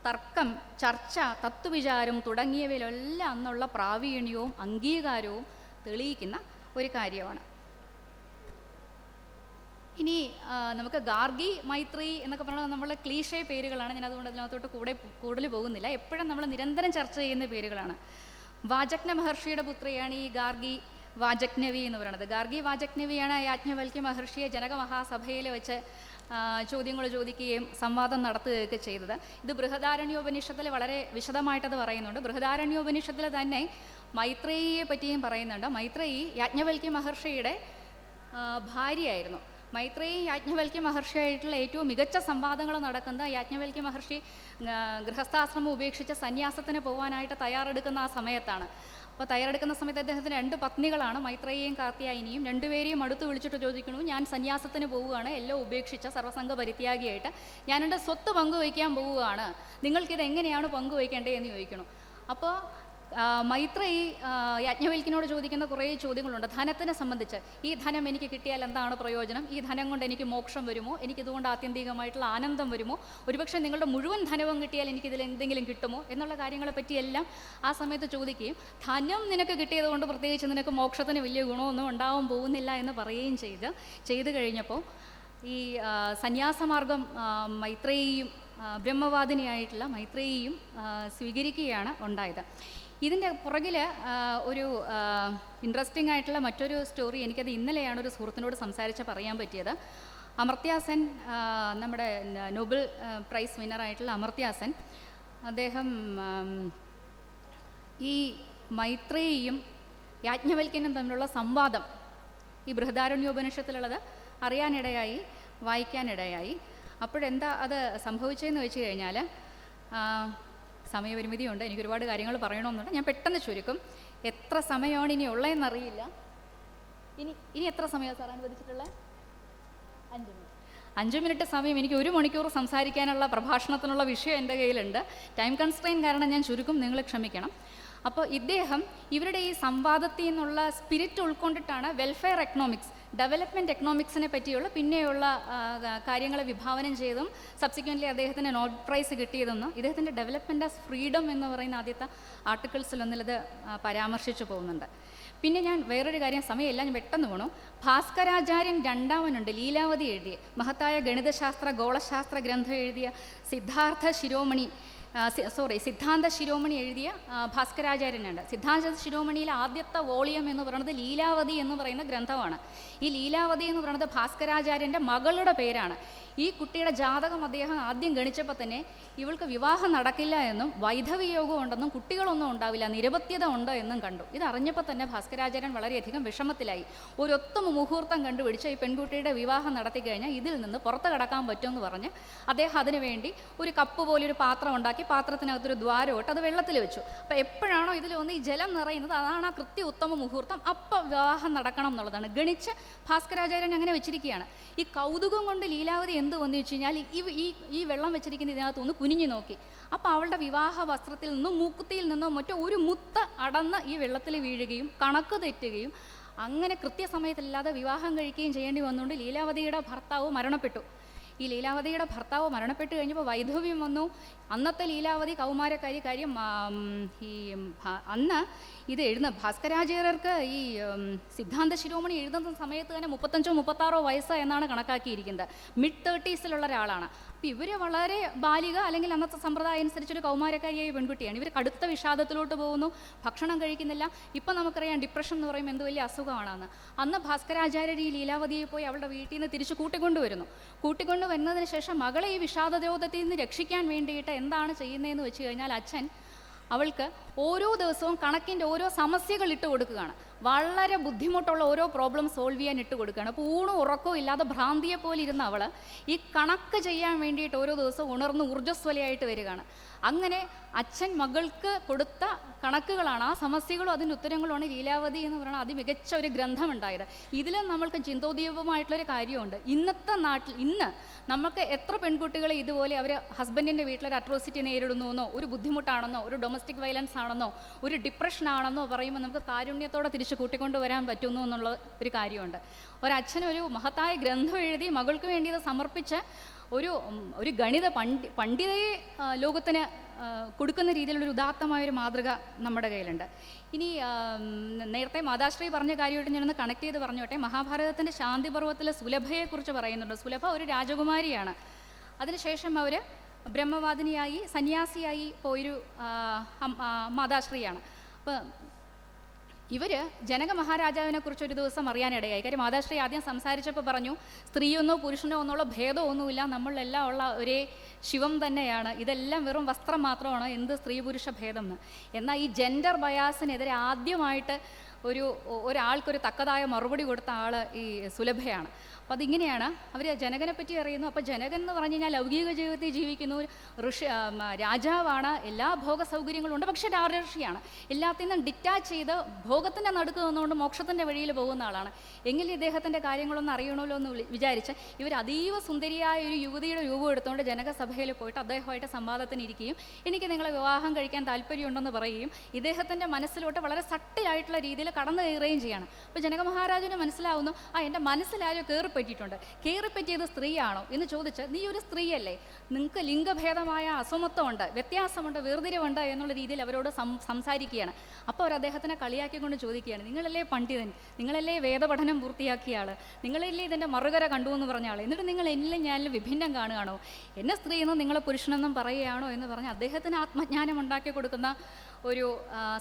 തർക്കം, ചർച്ച, തത്വവിചാരം തുടങ്ങിയവയിലെല്ലാം അന്നുള്ള പ്രാവീണ്യവും അംഗീകാരവും തെളിയിക്കുന്ന ഒരു കാര്യമാണ്. ഇനി നമുക്ക് ഗാർഗി, മൈത്രി എന്നൊക്കെ പറഞ്ഞാൽ നമ്മളെ ക്ലീഷേ പേരുകളാണ്. ഞാൻ അതുകൊണ്ട് അതിനകത്തോട്ട് കൂടുതൽ പോകുന്നില്ല. എപ്പോഴും നമ്മൾ നിരന്തരം ചർച്ച ചെയ്യുന്ന പേരുകളാണ്. വാജജ്ഞ മഹർഷിയുടെ പുത്രിയാണ് ഈ ഗാർഗി വാജജ്ഞവി എന്ന് പറയുന്നത്. ഗാർഗി വാജജ്ഞവിയാണ് യാജ്ഞവൽക്യ മഹർഷിയെ ജനക മഹാസഭയിൽ വെച്ച് ചോദ്യങ്ങൾ ചോദിക്കുകയും സംവാദം നടത്തുകയൊക്കെ ചെയ്തത്. ഇത് ബൃഹദാരണ്യോപനിഷത്തിൽ വളരെ വിശദമായിട്ടത് പറയുന്നുണ്ട്. ബൃഹദാരണ്യോപനിഷത്തിൽ തന്നെ മൈത്രേയിയെ പറ്റിയും പറയുന്നുണ്ട്. മൈത്രേയി യാജ്ഞവൽക്യ മഹർഷിയുടെ ഭാര്യയായിരുന്നു. മൈത്രേയി യാജ്ഞവൽക്യ മഹർഷിയായിട്ടുള്ള ഏറ്റവും മികച്ച സംവാദങ്ങൾ നടക്കുന്ന യാജ്ഞവൽക്യ മഹർഷി ഗൃഹസ്ഥാശ്രമം ഉപേക്ഷിച്ച് സന്യാസത്തിന് പോകാനായിട്ട് തയ്യാറെടുക്കുന്ന ആ സമയത്താണ്. അപ്പോൾ തയ്യാറെടുക്കുന്ന സമയത്ത് അദ്ദേഹത്തിന് 2 പത്നികളാണ്, മൈത്രേയിയും കാർത്യായനിയും. രണ്ടുപേരെയും അടുത്ത് വിളിച്ചിട്ട് ചോദിക്കണു, ഞാൻ സന്യാസത്തിന് പോവുകയാണ്, എല്ലാം ഉപേക്ഷിച്ച സർവ്വസംഘ പരിത്യാഗിയായിട്ട് ഞാൻ എൻ്റെ സ്വത്ത് പങ്കുവയ്ക്കാൻ പോവുകയാണ്, നിങ്ങൾക്കിത് എങ്ങനെയാണ് പങ്കുവയ്ക്കേണ്ടത് എന്ന് ചോദിക്കണു. അപ്പോൾ മൈത്രേയി യാജ്ഞവൽക്യനോട് ചോദിക്കുന്ന കുറേ ചോദ്യങ്ങളുണ്ട്. ധനത്തിനെ സംബന്ധിച്ച്, ഈ ധനം എനിക്ക് കിട്ടിയാൽ എന്താണ് പ്രയോജനം, ഈ ധനം കൊണ്ട് എനിക്ക് മോക്ഷം വരുമോ, എനിക്കിതുകൊണ്ട് ആത്യന്തികമായിട്ടുള്ള ആനന്ദം വരുമോ, ഒരുപക്ഷെ നിങ്ങളുടെ മുഴുവൻ ധനവും കിട്ടിയാൽ എനിക്കിതിൽ എന്തെങ്കിലും കിട്ടുമോ എന്നുള്ള കാര്യങ്ങളെ പറ്റിയെല്ലാം ആ സമയത്ത് ചോദിക്കുകയും ധനം നിനക്ക് കിട്ടിയത് കൊണ്ട് പ്രത്യേകിച്ച് നിനക്ക് മോക്ഷത്തിന് വലിയ ഗുണമൊന്നും ഉണ്ടാവാൻ പോകുന്നില്ല എന്ന് പറയുകയും ചെയ്ത് കഴിഞ്ഞപ്പോൾ ഈ സന്യാസമാർഗം മൈത്രേയിയും ബ്രഹ്മവാദിനിയായിട്ടുള്ള മൈത്രേയിയും സ്വീകരിക്കുകയാണ് ഉണ്ടായത്. ഇതിൻ്റെ പുറകിൽ ഒരു ഇൻട്രസ്റ്റിംഗ് ആയിട്ടുള്ള മറ്റൊരു സ്റ്റോറി, എനിക്കത് ഇന്നലെയാണ് ഒരു സുഹൃത്തിനോട് സംസാരിച്ച് പറയാൻ പറ്റിയത്. അമർത്യാസെൻ, നമ്മുടെ നോബൽ പ്രൈസ് വിന്നറായിട്ടുള്ള അമർത്യാസെൻ, അദ്ദേഹം ഈ മൈത്രേയിയും യാജ്ഞവൽക്യനും തമ്മിലുള്ള സംവാദം ഈ ബൃഹദാരണ്യോപനിഷത്തിലുള്ളത് അറിയാനിടയായി, വായിക്കാനിടയായി. അപ്പോഴെന്താ അത് സംഭവിച്ചതെന്ന് വെച്ച് കഴിഞ്ഞാൽ, സമയപരിമിതിയുണ്ട്, എനിക്ക് ഒരുപാട് കാര്യങ്ങൾ പറയണമെന്നുണ്ട്, ഞാൻ പെട്ടെന്ന് ചുരുക്കും. എത്ര സമയമാണ് ഇനി ഉള്ളതെന്നറിയില്ല. ഇനി എത്ര സമയമാണ് സാർ അനുവദിച്ചിട്ടുള്ളത്? 5 മിനിറ്റ്. 5 മിനിറ്റ് സമയം. എനിക്ക് 1 മണിക്കൂർ സംസാരിക്കാനുള്ള പ്രഭാഷണത്തിനുള്ള വിഷയം എൻ്റെ കയ്യിലുണ്ട്. ടൈം കൺസ്ട്രെയിൻ കാരണം ഞാൻ ചുരുക്കും, നിങ്ങൾ ക്ഷമിക്കണം. അപ്പോൾ ഇദ്ദേഹം ഇവരുടെ ഈ സംവാദത്തിൽ നിന്നുള്ള സ്പിരിറ്റ് ഉൾക്കൊണ്ടിട്ടാണ് വെൽഫെയർ എക്കണോമിക്സ്, ഡെവലപ്മെൻറ്റ് എക്കണോമിക്സിനെ പറ്റിയുള്ള പിന്നെയുള്ള കാര്യങ്ങളെ വിഭാവനം ചെയ്തും സബ്സിക്വൻ്റ്ലി അദ്ദേഹത്തിന് നോബൽ പ്രൈസ് കിട്ടിയതെന്നും ഇദ്ദേഹത്തിൻ്റെ ഡെവലപ്മെൻറ്റ് ആസ് ഫ്രീഡം എന്ന് പറയുന്ന ആദ്യത്തെ ആർട്ടിക്കിൾസിലൊന്നിലത് പരാമർശിച്ചു പോകുന്നുണ്ട്. പിന്നെ ഞാൻ വേറൊരു കാര്യം, സമയമില്ല, ഞാൻ പെട്ടെന്ന് പോണു. ഭാസ്കരാചാര്യൻ രണ്ടാമനുണ്ട്, ലീലാവതി എഴുതിയ മഹത്തായ ഗണിതശാസ്ത്ര ഗോളശാസ്ത്ര ഗ്രന്ഥം എഴുതിയ സിദ്ധാന്ത ശിരോമണി എഴുതിയ ഭാസ്കരാചാര്യനുണ്ട്. സിദ്ധാന്ത ശിരോമണിയിലെ ആദ്യത്തെ വോളിയം എന്ന് പറയുന്നത് ലീലാവതി എന്ന് പറയുന്ന ഗ്രന്ഥമാണ്. ഈ ലീലാവതി എന്ന് പറയുന്നത് ഭാസ്കരാചാര്യൻ്റെ മകളുടെ പേരാണ്. ഈ കുട്ടിയുടെ ജാതകം അദ്ദേഹം ആദ്യം ഗണിച്ചപ്പോൾ തന്നെ ഇവൾക്ക് വിവാഹം നടക്കില്ല എന്നും വൈധവ്യയോഗം ഉണ്ടെന്നും കുട്ടികളൊന്നും ഉണ്ടാവില്ല, നിരപത്യത ഉണ്ട് എന്നും കണ്ടു. ഇതറിഞ്ഞപ്പോൾ തന്നെ ഭാസ്കരാചാര്യൻ വളരെയധികം വിഷമത്തിലായി. ഒരു മുഹൂർത്തം കണ്ടുപിടിച്ച് ഈ പെൺകുട്ടിയുടെ വിവാഹം നടത്തി കഴിഞ്ഞാൽ ഇതിൽ നിന്ന് പുറത്ത് കടക്കാൻ പറ്റുമെന്ന് പറഞ്ഞ് അദ്ദേഹം അതിനുവേണ്ടി ഒരു കപ്പ് പോലൊരു പാത്രം ഉണ്ടാക്കി, പാത്രത്തിനകത്തൊരു ദ്വാരം ഇട്ട് അത് വെള്ളത്തിൽ വെച്ചു. അപ്പോൾ എപ്പോഴാണോ ഇതിലൊന്ന് ഈ ജലം നിറയുന്നത് അതാണ് ആ ഉത്തമ മുഹൂർത്തം, അപ്പം വിവാഹം നടക്കണം എന്നുള്ളതാണ് ഗണിച്ച് ഭാസ്കരാചാര്യൻ അങ്ങനെ വെച്ചിരിക്കുകയാണ്. ഈ കൗതുകം കൊണ്ട് ലീലാവതി എന്ത് വന്നു വെച്ച് കഴിഞ്ഞാൽ ഈ വെള്ളം വെച്ചിരിക്കുന്ന ഇതിനകത്തൊന്ന് കുനിഞ്ഞു നോക്കി. അപ്പോൾ അവളുടെ വിവാഹ വസ്ത്രത്തിൽ നിന്നും മൂക്കുത്തിയിൽ നിന്നോ മറ്റോ ഒരു മുത്ത് അടന്ന് ഈ വെള്ളത്തിൽ വീഴുകയും കണക്ക് തെറ്റുകയും അങ്ങനെ കൃത്യസമയത്തില്ലാതെ വിവാഹം കഴിക്കുകയും ചെയ്യേണ്ടി വന്നുകൊണ്ട് ലീലാവതിയുടെ ഭർത്താവ് മരണപ്പെട്ടു. ഈ ലീലാവതിയുടെ ഭർത്താവ് മരണപ്പെട്ട് കഴിഞ്ഞപ്പോൾ വൈധവ്യം വന്നു. അന്നത്തെ ലീലാവതി കൗമാരക്കാരി. കാര്യം അന്ന് ഇത് എഴുതുന്ന ഭാസ്കരാചാര്യർക്ക് ഈ സിദ്ധാന്ത ശിരോമണി എഴുതുന്ന സമയത്ത് തന്നെ 35-36 വയസ്സ് എന്നാണ് കണക്കാക്കിയിരിക്കുന്നത്. മിഡ് 30s ഒരാളാണ്. അപ്പോൾ ഇവർ വളരെ ബാലിക, അല്ലെങ്കിൽ അന്നത്തെ സമ്പ്രദായം അനുസരിച്ചൊരു കൗമാരക്കാരിയായ പെൺകുട്ടിയാണ്. ഇവർ കടുത്ത വിഷാദത്തിലോട്ട് പോകുന്നു, ഭക്ഷണം കഴിക്കുന്നില്ല. ഇപ്പം നമുക്കറിയാം ഡിപ്രഷൻ എന്ന് പറയുമ്പോൾ എന്ത് വലിയ അസുഖമാണെന്ന്. അന്ന് ഭാസ്കരാചാര്യർ ഈ ലീലാവതിയെ പോയി അവളുടെ വീട്ടിൽ നിന്ന് തിരിച്ച് കൂട്ടിക്കൊണ്ടുവരുന്നതിന് ശേഷം മകളെ ഈ വിഷാദരോധത്തിൽ നിന്ന് രക്ഷിക്കാൻ വേണ്ടിയിട്ട് എന്താണ് ചെയ്യുന്നതെന്ന് വെച്ച് കഴിഞ്ഞാൽ, അച്ഛൻ അവൾക്ക് ഓരോ ദിവസവും കണക്കിൻ്റെ ഓരോ സമസ്യകൾ ഇട്ട് കൊടുക്കുകയാണ്. വളരെ ബുദ്ധിമുട്ടുള്ള ഓരോ പ്രോബ്ലം സോൾവ് ചെയ്യാൻ ഇട്ട് കൊടുക്കുകയാണ്. അപ്പോൾ ഊണും ഉറക്കവും ഇല്ലാതെ ഭ്രാന്തിയെ പോലെ ഇരുന്ന അവൾ ഈ കണക്ക് ചെയ്യാൻ വേണ്ടിയിട്ട് ഓരോ ദിവസവും ഉണർന്ന് ഊർജ്ജസ്വലയായിട്ട് വരികയാണ്. അങ്ങനെ അച്ഛൻ മകൾക്ക് കൊടുത്ത കണക്കുകളാണ്, ആ സമസ്യകളും അതിൻ്റെ ഉത്തരങ്ങളുമാണ് ലീലാവതി എന്ന് പറയുന്ന അതിമികച്ച ഒരു ഗ്രന്ഥമുണ്ടായത്. ഇതിലും നമ്മൾക്ക് ചിന്തോദ്ദീപമായിട്ടുള്ളൊരു കാര്യമുണ്ട്. ഇന്നത്തെ നാട്ടിൽ ഇന്ന് നമുക്ക് എത്ര പെൺകുട്ടികളെ ഇതുപോലെ അവർ ഹസ്ബൻഡിൻ്റെ വീട്ടിലൊരു അട്രോസിറ്റി നേരിടുന്നുവെന്നോ, ഒരു ബുദ്ധിമുട്ടാണെന്നോ, ഒരു ഡൊമസ്റ്റിക് വയലൻസ് ആണെന്നോ, ഒരു ഡിപ്രഷൻ ആണെന്നോ പറയുമ്പോൾ നമുക്ക് കാരുണ്യത്തോടെ തിരിച്ച് കൂട്ടിക്കൊണ്ടുവരാൻ പറ്റുന്നു എന്നുള്ള ഒരു കാര്യമുണ്ട്. ഒരച്ഛനൊരു മഹത്തായ ഗ്രന്ഥം എഴുതി മകൾക്ക് വേണ്ടി ഇത് സമർപ്പിച്ച് ഒരു ഗണിത പണ്ഡിതയെ ലോകത്തിന് കൊടുക്കുന്ന രീതിയിലുള്ളൊരു ഉദാത്തമായൊരു മാതൃക നമ്മുടെ കയ്യിലുണ്ട്. ഇനി നേരത്തെ മാതാശ്രീ പറഞ്ഞ കാര്യമായിട്ട് ഞാനൊന്ന് കണക്ട് ചെയ്ത് പറഞ്ഞോട്ടെ. മഹാഭാരതത്തിൻ്റെ ശാന്തിപർവ്വത്തിലെ സുലഭയെക്കുറിച്ച് പറയുന്നുണ്ട്. സുലഭ ഒരു രാജകുമാരിയാണ്. അതിനുശേഷം അവർ ബ്രഹ്മവാദിനിയായി സന്യാസിയായി പോയൊരു മാതാശ്രീയാണ്. അപ്പോൾ ഇവർ ജനക മഹാരാജാവിനെ കുറിച്ച് ഒരു ദിവസം അറിയാനിടയായി. കാര്യം മാതാശ്രീ ആദ്യം സംസാരിച്ചപ്പോൾ പറഞ്ഞു, സ്ത്രീയൊന്നോ പുരുഷനോ ഒന്നുള്ള ഭേദമൊന്നുമില്ല, നമ്മളെല്ലാം ഉള്ള ഒരേ ശിവം തന്നെയാണ്, ഇതെല്ലാം വെറും വസ്ത്രം മാത്രമാണ്, എന്ത് സ്ത്രീ പുരുഷ ഭേദം എന്ന്. എന്നാൽ ഈ ജെൻഡർ ബയാസിനെതിരെ ആദ്യമായിട്ട് ഒരാൾക്കൊരു തക്കതായ മറുപടി കൊടുത്ത ആൾ ഈ സുലഭയാണ്. അപ്പോൾ അതിങ്ങനെയാണ്, അവർ ജനകനെ പറ്റി അറിയുന്നു. അപ്പോൾ ജനകൻ എന്ന് പറഞ്ഞു കഴിഞ്ഞാൽ ലൗകിക ജീവിതത്തിൽ ജീവിക്കുന്നു, രാജാവാണ്, എല്ലാ ഭോഗ സൗകര്യങ്ങളും ഉണ്ട്, പക്ഷേ രാജർഷിയാണ്. എല്ലാത്തിൽ നിന്നും ഡിറ്റാച്ച് ചെയ്ത് ഭോഗത്തിൻ്റെ നടുക്ക് നിന്നുകൊണ്ട് മോക്ഷത്തിൻ്റെ വഴിയിൽ പോകുന്ന ആളാണ്. എങ്കിലും ഇദ്ദേഹത്തിൻ്റെ കാര്യങ്ങളൊന്നും അറിയണമല്ലോ എന്ന് വിചാരിച്ച് ഇവർ അതീവ സുന്ദരിയായ ഒരു യുവതിയുടെ രൂപം എടുത്തുകൊണ്ട് ജനകസഭയിൽ പോയിട്ട് അദ്ദേഹമായിട്ട് സംവാദത്തിനിരിക്കുകയും എനിക്ക് നിങ്ങളെ വിവാഹം കഴിക്കാൻ താല്പര്യമുണ്ടെന്ന് പറയുകയും ഇദ്ദേഹത്തിൻ്റെ മനസ്സിലോട്ട് വളരെ സട്ടിലായിട്ടുള്ള രീതിയിൽ കടന്നു കയറുകയും ചെയ്യാണ്. അപ്പോൾ ജനക മഹാരാജന് മനസ്സിലാവുന്നു, എൻ്റെ മനസ്സിലാരോ കയറി കയറിപ്പറ്റിയിട്ടുണ്ട്. കയറിപ്പറ്റിയത് സ്ത്രീയാണോ എന്ന് ചോദിച്ച്, നീ ഒരു സ്ത്രീയല്ലേ, നിങ്ങൾക്ക് ലിംഗഭേദമായ അസമത്വമുണ്ട്, വ്യത്യാസമുണ്ട്, വേർതിരിവുണ്ട് എന്നുള്ള രീതിയിൽ അവരോട് സംസാരിക്കുകയാണ്. അപ്പോൾ അവർ അദ്ദേഹത്തിനെ കളിയാക്കിക്കൊണ്ട് ചോദിക്കുകയാണ്, നിങ്ങളല്ലേ പണ്ഡിതൻ, നിങ്ങളല്ലേ വേദപഠനം പൂർത്തിയാക്കിയ ആൾ, നിങ്ങളല്ലേ ഇതിൻ്റെ മറുകര കണ്ടു എന്ന് പറഞ്ഞ ആൾ, എന്നിട്ട് നിങ്ങൾ എന്നിലും ഞാനിലും വിഭിന്നം കാണുകയാണോ, എന്നെ സ്ത്രീ എന്നും നിങ്ങളെ പുരുഷനെന്നും പറയുകയാണോ എന്ന് പറഞ്ഞ് അദ്ദേഹത്തിന് ആത്മജ്ഞാനം ഉണ്ടാക്കി കൊടുക്കുന്ന ഒരു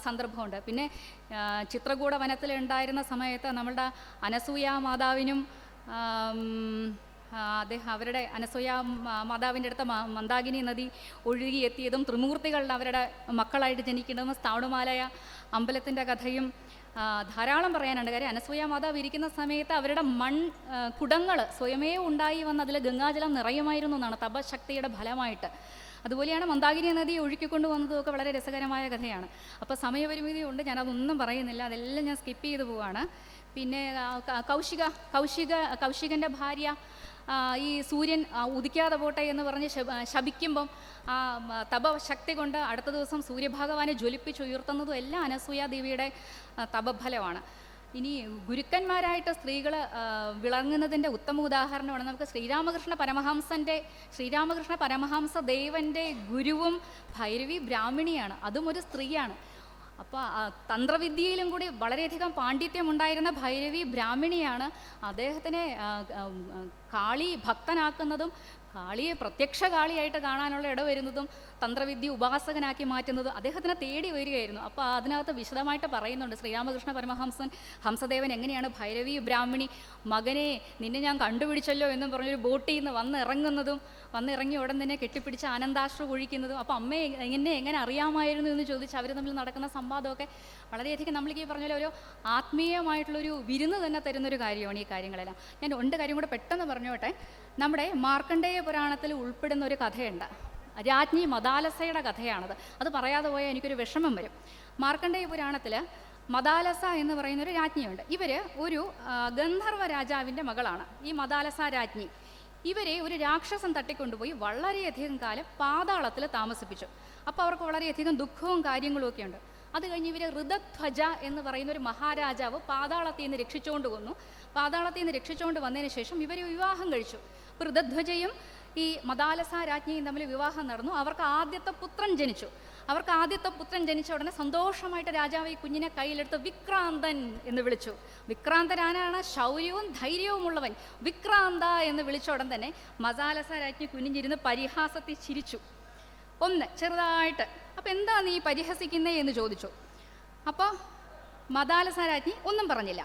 സന്ദർഭമുണ്ട്. പിന്നെ ചിത്രകൂട വനത്തിലുണ്ടായിരുന്ന സമയത്ത് നമ്മളുടെ അനസൂയ മാതാവിനും അവരുടെ അനസൂയ മാതാവിൻ്റെ അടുത്ത മന്ദാകിനി നദി ഒഴുകിയെത്തിയതും ത്രിമൂർത്തികളുടെ അവരുടെ മക്കളായിട്ട് ജനിക്കുന്നതും സ്ഥാണുമാലയ അമ്പലത്തിൻ്റെ കഥയും ധാരാളം പറയാനുണ്ട്. കാര്യം അനസൂയ മാതാവ് ഇരിക്കുന്ന സമയത്ത് അവരുടെ കുടങ്ങൾ സ്വയമേ ഉണ്ടായി വന്ന് അതിൽ ഗംഗാജലം നിറയുമായിരുന്നു എന്നാണ് തപശക്തിയുടെ ഫലമായിട്ട്. അതുപോലെയാണ് മന്ദാകിനി നദി ഒഴുക്കിക്കൊണ്ട് വന്നതുമൊക്കെ വളരെ രസകരമായ കഥയാണ്. അപ്പോൾ സമയപരിമിതി കൊണ്ട് ഞാനതൊന്നും പറയുന്നില്ല, അതെല്ലാം ഞാൻ സ്കിപ്പ് ചെയ്തു പോവാണ്. പിന്നെ കൗശികൻ്റെ ഭാര്യ ഈ സൂര്യൻ ഉദിക്കാതെ പോട്ടെ എന്ന് പറഞ്ഞ് ശപിക്കുമ്പം ആ തപശക്തി കൊണ്ട് അടുത്ത ദിവസം സൂര്യഭഗവാനെ ജ്വലിപ്പിച്ചുയർത്തുന്നതും എല്ലാം അനസൂയ ദേവിയുടെ തപഫലമാണ്. ഇനി ഗുരുക്കന്മാരായിട്ട് സ്ത്രീകൾ വിളങ്ങുന്നതിൻ്റെ ഉത്തമ ഉദാഹരണമാണ് നമുക്ക് ശ്രീരാമകൃഷ്ണ പരമഹംസ ദേവൻ്റെ ഗുരുവും ഭൈരവി ബ്രാഹ്മണിയാണ്, അതും ഒരു സ്ത്രീയാണ്. അപ്പോൾ തന്ത്രവിദ്യയിലും കൂടി വളരെയധികം പാണ്ഡിത്യമുണ്ടായിരുന്ന ഭൈരവി ബ്രാഹ്മണിയാണ് അദ്ദേഹത്തിനെ കാളി ഭക്തനാക്കുന്നതും കാളിയെ പ്രത്യക്ഷ കാളിയായിട്ട് കാണാനുള്ള ഇടവരുന്നതും തന്ത്രവിദ്യ ഉപാസകനാക്കി മാറ്റുന്നതും അദ്ദേഹത്തിനെ തേടി വരികയായിരുന്നു. അപ്പോൾ അതിനകത്ത് വിശദമായിട്ട് പറയുന്നുണ്ട് ശ്രീരാമകൃഷ്ണ പരമഹംസൻ ഹംസദേവൻ എങ്ങനെയാണ് ഭൈരവി ബ്രാഹ്മണി മകനെ നിന്നെ ഞാൻ കണ്ടുപിടിച്ചല്ലോ എന്നും പറഞ്ഞൊരു ബോട്ടിൽ നിന്ന് വന്നിറങ്ങി ഉടൻ തന്നെ കെട്ടിപ്പിടിച്ച് ആനന്ദാശ്രു ഒഴിക്കുന്നതും. അപ്പോൾ അമ്മയെ എങ്ങനെ അറിയാമായിരുന്നു എന്ന് ചോദിച്ച് അവർ തമ്മിൽ നടക്കുന്ന സംവാദമൊക്കെ വളരെയധികം നമ്മൾക്ക് ഈ പറഞ്ഞ പോലെ ഒരു ആത്മീയമായിട്ടുള്ളൊരു വിരുന്ന് തന്നെ തരുന്നൊരു കാര്യമാണ് ഈ കാര്യങ്ങളെല്ലാം. ഞാൻ രണ്ട് കാര്യം കൂടെ പെട്ടെന്ന് പറഞ്ഞോട്ടെ. നമ്മുടെ മാർക്കണ്ഡേയ പുരാണത്തിൽ ഉൾപ്പെടുന്ന ഒരു കഥയുണ്ട്, രാജ്ഞി മദാലസയുടെ കഥയാണത്. അത് പറയാതെ പോയാൽ എനിക്കൊരു വിഷമം വരും. മാർക്കണ്ഡേയ പുരാണത്തിൽ മദാലസ എന്ന് പറയുന്നൊരു രാജ്ഞിയുണ്ട്. ഇവർ ഒരു ഗന്ധർവ രാജാവിൻ്റെ മകളാണ് ഈ മദാലസ രാജ്ഞി. ഇവരെ ഒരു രാക്ഷസൻ തട്ടിക്കൊണ്ടുപോയി വളരെയധികം കാലം പാതാളത്തിൽ താമസിപ്പിച്ചു. അപ്പോൾ അവർക്ക് വളരെയധികം ദുഃഖവും കാര്യങ്ങളും ഒക്കെ ഉണ്ട്. അത് കഴിഞ്ഞ് ഇവർ ഋതധ്വജ എന്ന് പറയുന്ന ഒരു മഹാരാജാവ് പാതാളത്തിൽ നിന്ന് രക്ഷിച്ചുകൊണ്ട് വന്നു. പാതാളത്തിൽ നിന്ന് രക്ഷിച്ചുകൊണ്ട് വന്നതിന് ശേഷം ഇവർ വിവാഹം കഴിച്ചു. അപ്പോൾ ഋതധ്വജയും ഈ മദാലസ രാജ്ഞിയും തമ്മിൽ വിവാഹം നടന്നു. അവർക്ക് ആദ്യത്തെ പുത്രൻ ജനിച്ച ഉടനെ സന്തോഷമായിട്ട് രാജാവ് ഈ കുഞ്ഞിനെ കയ്യിലെടുത്ത് വിക്രാന്തൻ എന്ന് വിളിച്ചു. വിക്രാന്തനാണ് ശൗര്യവും ധൈര്യവും ഉള്ളവൻ, വിക്രാന്ത എന്ന് വിളിച്ച ഉടൻ തന്നെ മദാലസ രാജ്ഞി കുനിഞ്ഞിരുന്ന് പരിഹാസത്തിൽ ചിരിച്ചു ചെറുതായിട്ട്. അപ്പം എന്താ നീ പരിഹസിക്കുന്നേ എന്ന് ചോദിച്ചു. അപ്പോൾ മദാലസ രാജ്ഞി ഒന്നും പറഞ്ഞില്ല.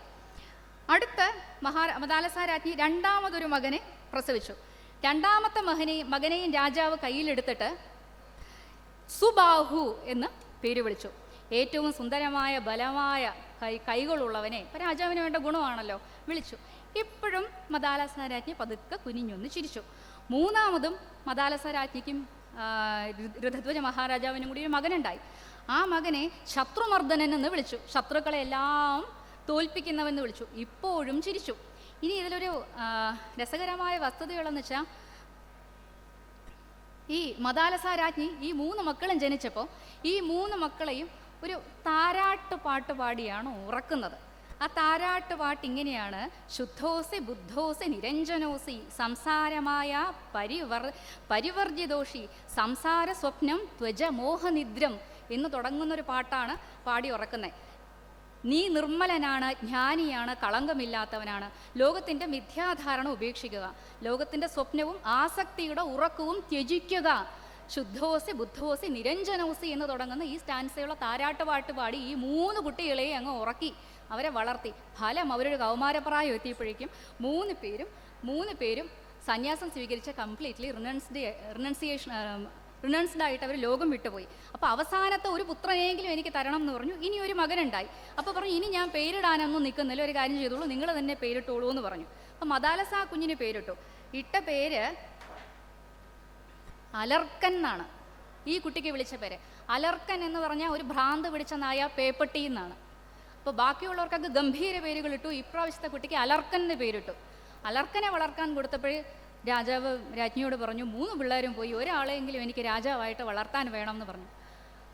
അടുത്ത മദാലസ രാജ്ഞി രണ്ടാമതൊരു മകനെ പ്രസവിച്ചു. രണ്ടാമത്തെ മകനെയും രാജാവ് കയ്യിലെടുത്തിട്ട് സുബാഹു എന്ന് പേര് വിളിച്ചു. ഏറ്റവും സുന്ദരമായ ബലമായ കൈകളുള്ളവനെ, ഇപ്പം രാജാവിന് വേണ്ട ഗുണമാണല്ലോ, വിളിച്ചു. ഇപ്പോഴും മദാലസ രാജ്ഞി പതുക്കെ കുനിഞ്ഞൊന്ന് ചിരിച്ചു. മൂന്നാമതും മദാലസ രാജ്ഞിക്കും ഋതധ്വജ മഹാരാജാവിനും കൂടി ഒരു മകനുണ്ടായി. ആ മകനെ ശത്രുമർദ്ദനൻ എന്ന് വിളിച്ചു, ശത്രുക്കളെ എല്ലാം തോൽപ്പിക്കുന്നവെന്ന് വിളിച്ചു. ഇപ്പോഴും ചിരിച്ചു. ഇനി ഇതിലൊരു രസകരമായ വസ്തുതയുള്ളതെന്ന് വെച്ചാൽ, ഈ മദാലസ രാജ്ഞി ഈ 3 മക്കളും ജനിച്ചപ്പോൾ ഈ 3 മക്കളെയും ഒരു താരാട്ട് പാട്ട് പാടിയാണ് ഉറക്കുന്നത്. ആ താരാട്ട് പാട്ട് ഇങ്ങനെയാണ്: ശുദ്ധോസി ബുദ്ധോസി നിരഞ്ജനോസി സംസാരമായ പരിവർജിതോഷി സംസാര സ്വപ്നം ത്വജമോഹനിദ്രം എന്ന് തുടങ്ങുന്നൊരു പാട്ടാണ് പാടി ഉറക്കുന്നത്. നീ നിർമ്മലനാണ്, ജ്ഞാനിയാണ്, കളങ്കമില്ലാത്തവനാണ്. ലോകത്തിൻ്റെ മിഥ്യാധാരണ ഉപേക്ഷിക്കുക, ലോകത്തിൻ്റെ സ്വപ്നവും ആസക്തിയുടെ ഉറക്കവും ത്യജിക്കുക. ശുദ്ധോസി ബുദ്ധോസി നിരഞ്ജനോസി എന്ന് തുടങ്ങുന്ന ഈ സ്റ്റാൻസയുള്ള താരാട്ട് പാട്ട് പാടി ഈ 3 കുട്ടികളെയും അങ്ങ് ഉറക്കി അവരെ വളർത്തി. ഫലം അവരൊരു കൗമാരപ്രായം എത്തിയപ്പോഴേക്കും 3 പേരും സന്യാസം സ്വീകരിച്ച കംപ്ലീറ്റ്ലി റിനൗൺസ്ഡ് ആയിട്ട് അവർ ലോകം വിട്ടുപോയി. അപ്പോൾ അവസാനത്തെ ഒരു പുത്രനെങ്കിലും എനിക്ക് തരണം എന്ന് പറഞ്ഞു. ഇനി ഒരു മകനുണ്ടായി. അപ്പോൾ പറഞ്ഞു, ഇനി ഞാൻ പേരിടാനൊന്നും നിൽക്കുന്നില്ല, ഒരു കാര്യം ചെയ്തോളൂ, നിങ്ങൾ തന്നെ പേരിട്ടോളൂ എന്ന് പറഞ്ഞു. അപ്പോൾ മദാലസ കുഞ്ഞിന് പേരിട്ടു. ഇട്ട പേര് അലർക്കൻ എന്നാണ് ഈ കുട്ടിക്ക് വിളിച്ച പേര്. അലർക്കൻ എന്ന് പറഞ്ഞാൽ ഒരു ഭ്രാന്ത് പിടിച്ച നായ പേപ്പട്ടി എന്നാണ്. അപ്പോൾ ബാക്കിയുള്ളവർക്കൊക്കെ ഗംഭീര പേരുകൾ ഇട്ടു. ഇപ്രാവശ്യത്തെ കുട്ടിക്ക് അലർക്കൻ എന്ന് പേരിട്ടു. അലർക്കനെ വളർക്കാൻ കൊടുത്തപ്പോൾ രാജാവ് രാജ്ഞിയോട് പറഞ്ഞു, 3 പിള്ളേരും പോയി, ഒരാളെങ്കിലും എനിക്ക് രാജാവായിട്ട് വളർത്താൻ വേണമെന്ന് പറഞ്ഞു.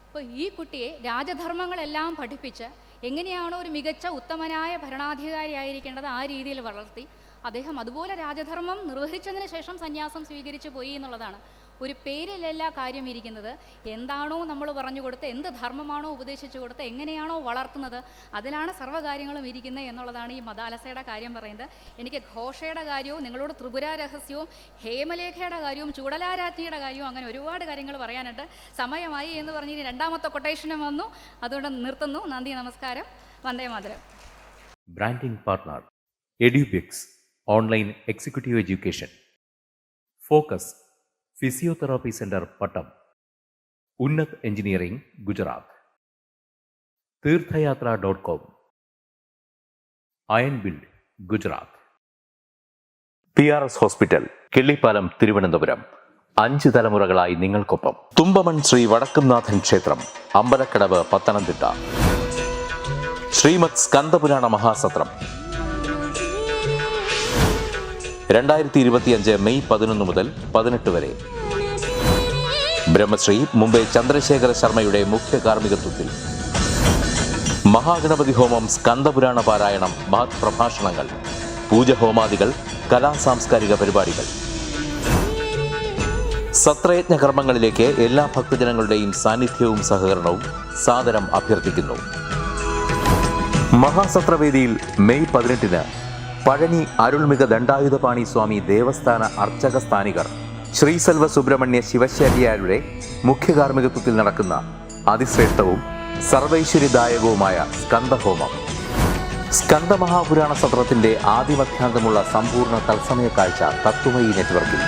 അപ്പോൾ ഈ കുട്ടിയെ രാജധർമ്മങ്ങളെല്ലാം പഠിപ്പിച്ച് എങ്ങനെയാണോ ഒരു മികച്ച ഉത്തമനായ ഭരണാധികാരി ആയിരിക്കേണ്ടത് ആ രീതിയിൽ വളർത്തി. അദ്ദേഹം അതുപോലെ രാജധർമ്മം നിർവഹിച്ചതിന് ശേഷം സന്യാസം സ്വീകരിച്ചു പോയി എന്നുള്ളതാണ്. ഒരു പേരിലല്ല കാര്യം ഇരിക്കുന്നത്. എന്താണോ നമ്മൾ പറഞ്ഞു കൊടുത്ത്, എന്ത് ധർമ്മമാണോ ഉപദേശിച്ചു കൊടുത്ത്, എങ്ങനെയാണോ വളർത്തുന്നത്, അതിലാണ് സർവ്വകാര്യങ്ങളും ഇരിക്കുന്നത് എന്നുള്ളതാണ് ഈ മദാലസയുടെ കാര്യം പറയുന്നത്. എനിക്ക് ഘോഷയുടെ കാര്യവും നിങ്ങളോട് ത്രിപുര രഹസ്യവും ഹേമലേഖയുടെ കാര്യവും ചൂടലാരാജ്ഞിയുടെ കാര്യവും അങ്ങനെ ഒരുപാട് കാര്യങ്ങൾ പറയാനുണ്ട്. സമയമായി എന്ന് പറഞ്ഞ് രണ്ടാമത്തെ കൊട്ടേഷനും വന്നു. അതുകൊണ്ട് നിർത്തുന്നു. നന്ദി, നമസ്കാരം, Vande Mataram. Branding partner Edubix online executive education, focus physiotherapy centre Pattom, Unnat engineering Gujarat, തീർത്ഥയാത്ര.com, iron build Gujarat, PRS hospital Killipalam Thiruvananthapuram. 5 തലമുറകളായി നിങ്ങൾക്കൊപ്പം. തുമ്പമൺ ശ്രീ വടക്കുംനാഥൻ ക്ഷേത്രം, അമ്പലക്കടവ്, പത്തനംതിട്ട. ശ്രീമദ് സ്കന്ദപുരാണ മഹാസത്രം 2025 മെയ് 11 മുതൽ 18 വരെ. ബ്രഹ്മശ്രീ മുംബൈ ചന്ദ്രശേഖര ശർമ്മയുടെ മുഖ്യ കാർമ്മികത്വത്തിൽ മഹാഗണപതി ഹോമം, സ്കന്ദപുരാണ പാരായണം, മഹത് പ്രഭാഷണങ്ങൾ, പൂജഹോമാദികൾ, കലാസാംസ്കാരിക പരിപാടികൾ. സത്രയജ്ഞ കർമ്മങ്ങളിലേക്ക് എല്ലാ ഭക്തജനങ്ങളുടെയും സാന്നിധ്യവും സഹകരണവും സാദരം അഭ്യർത്ഥിക്കുന്നു. മഹാസത്രവേദിയിൽ മെയ് 18 പഴനി അരുൾമിക ദണ്ഡായുധപാണി സ്വാമി ദേവസ്ഥാന അർച്ചക സ്ഥാനികർ ശ്രീസെൽവ സുബ്രഹ്മണ്യ ശിവശാരിയാരുടെ മുഖ്യ കാർമ്മികത്വത്തിൽ നടക്കുന്ന അതിശ്രേഷ്ഠവും സർവൈശ്വര്യദായകവുമായ സ്കന്ദഹോമം. സ്കന്ദമഹാപുരാണ സത്രത്തിന്റെ ആദിമധ്യാന്തമുള്ള സമ്പൂർണ്ണ തത്സമയ കാഴ്ച തത്വമയി നെറ്റ്വർക്കിൽ.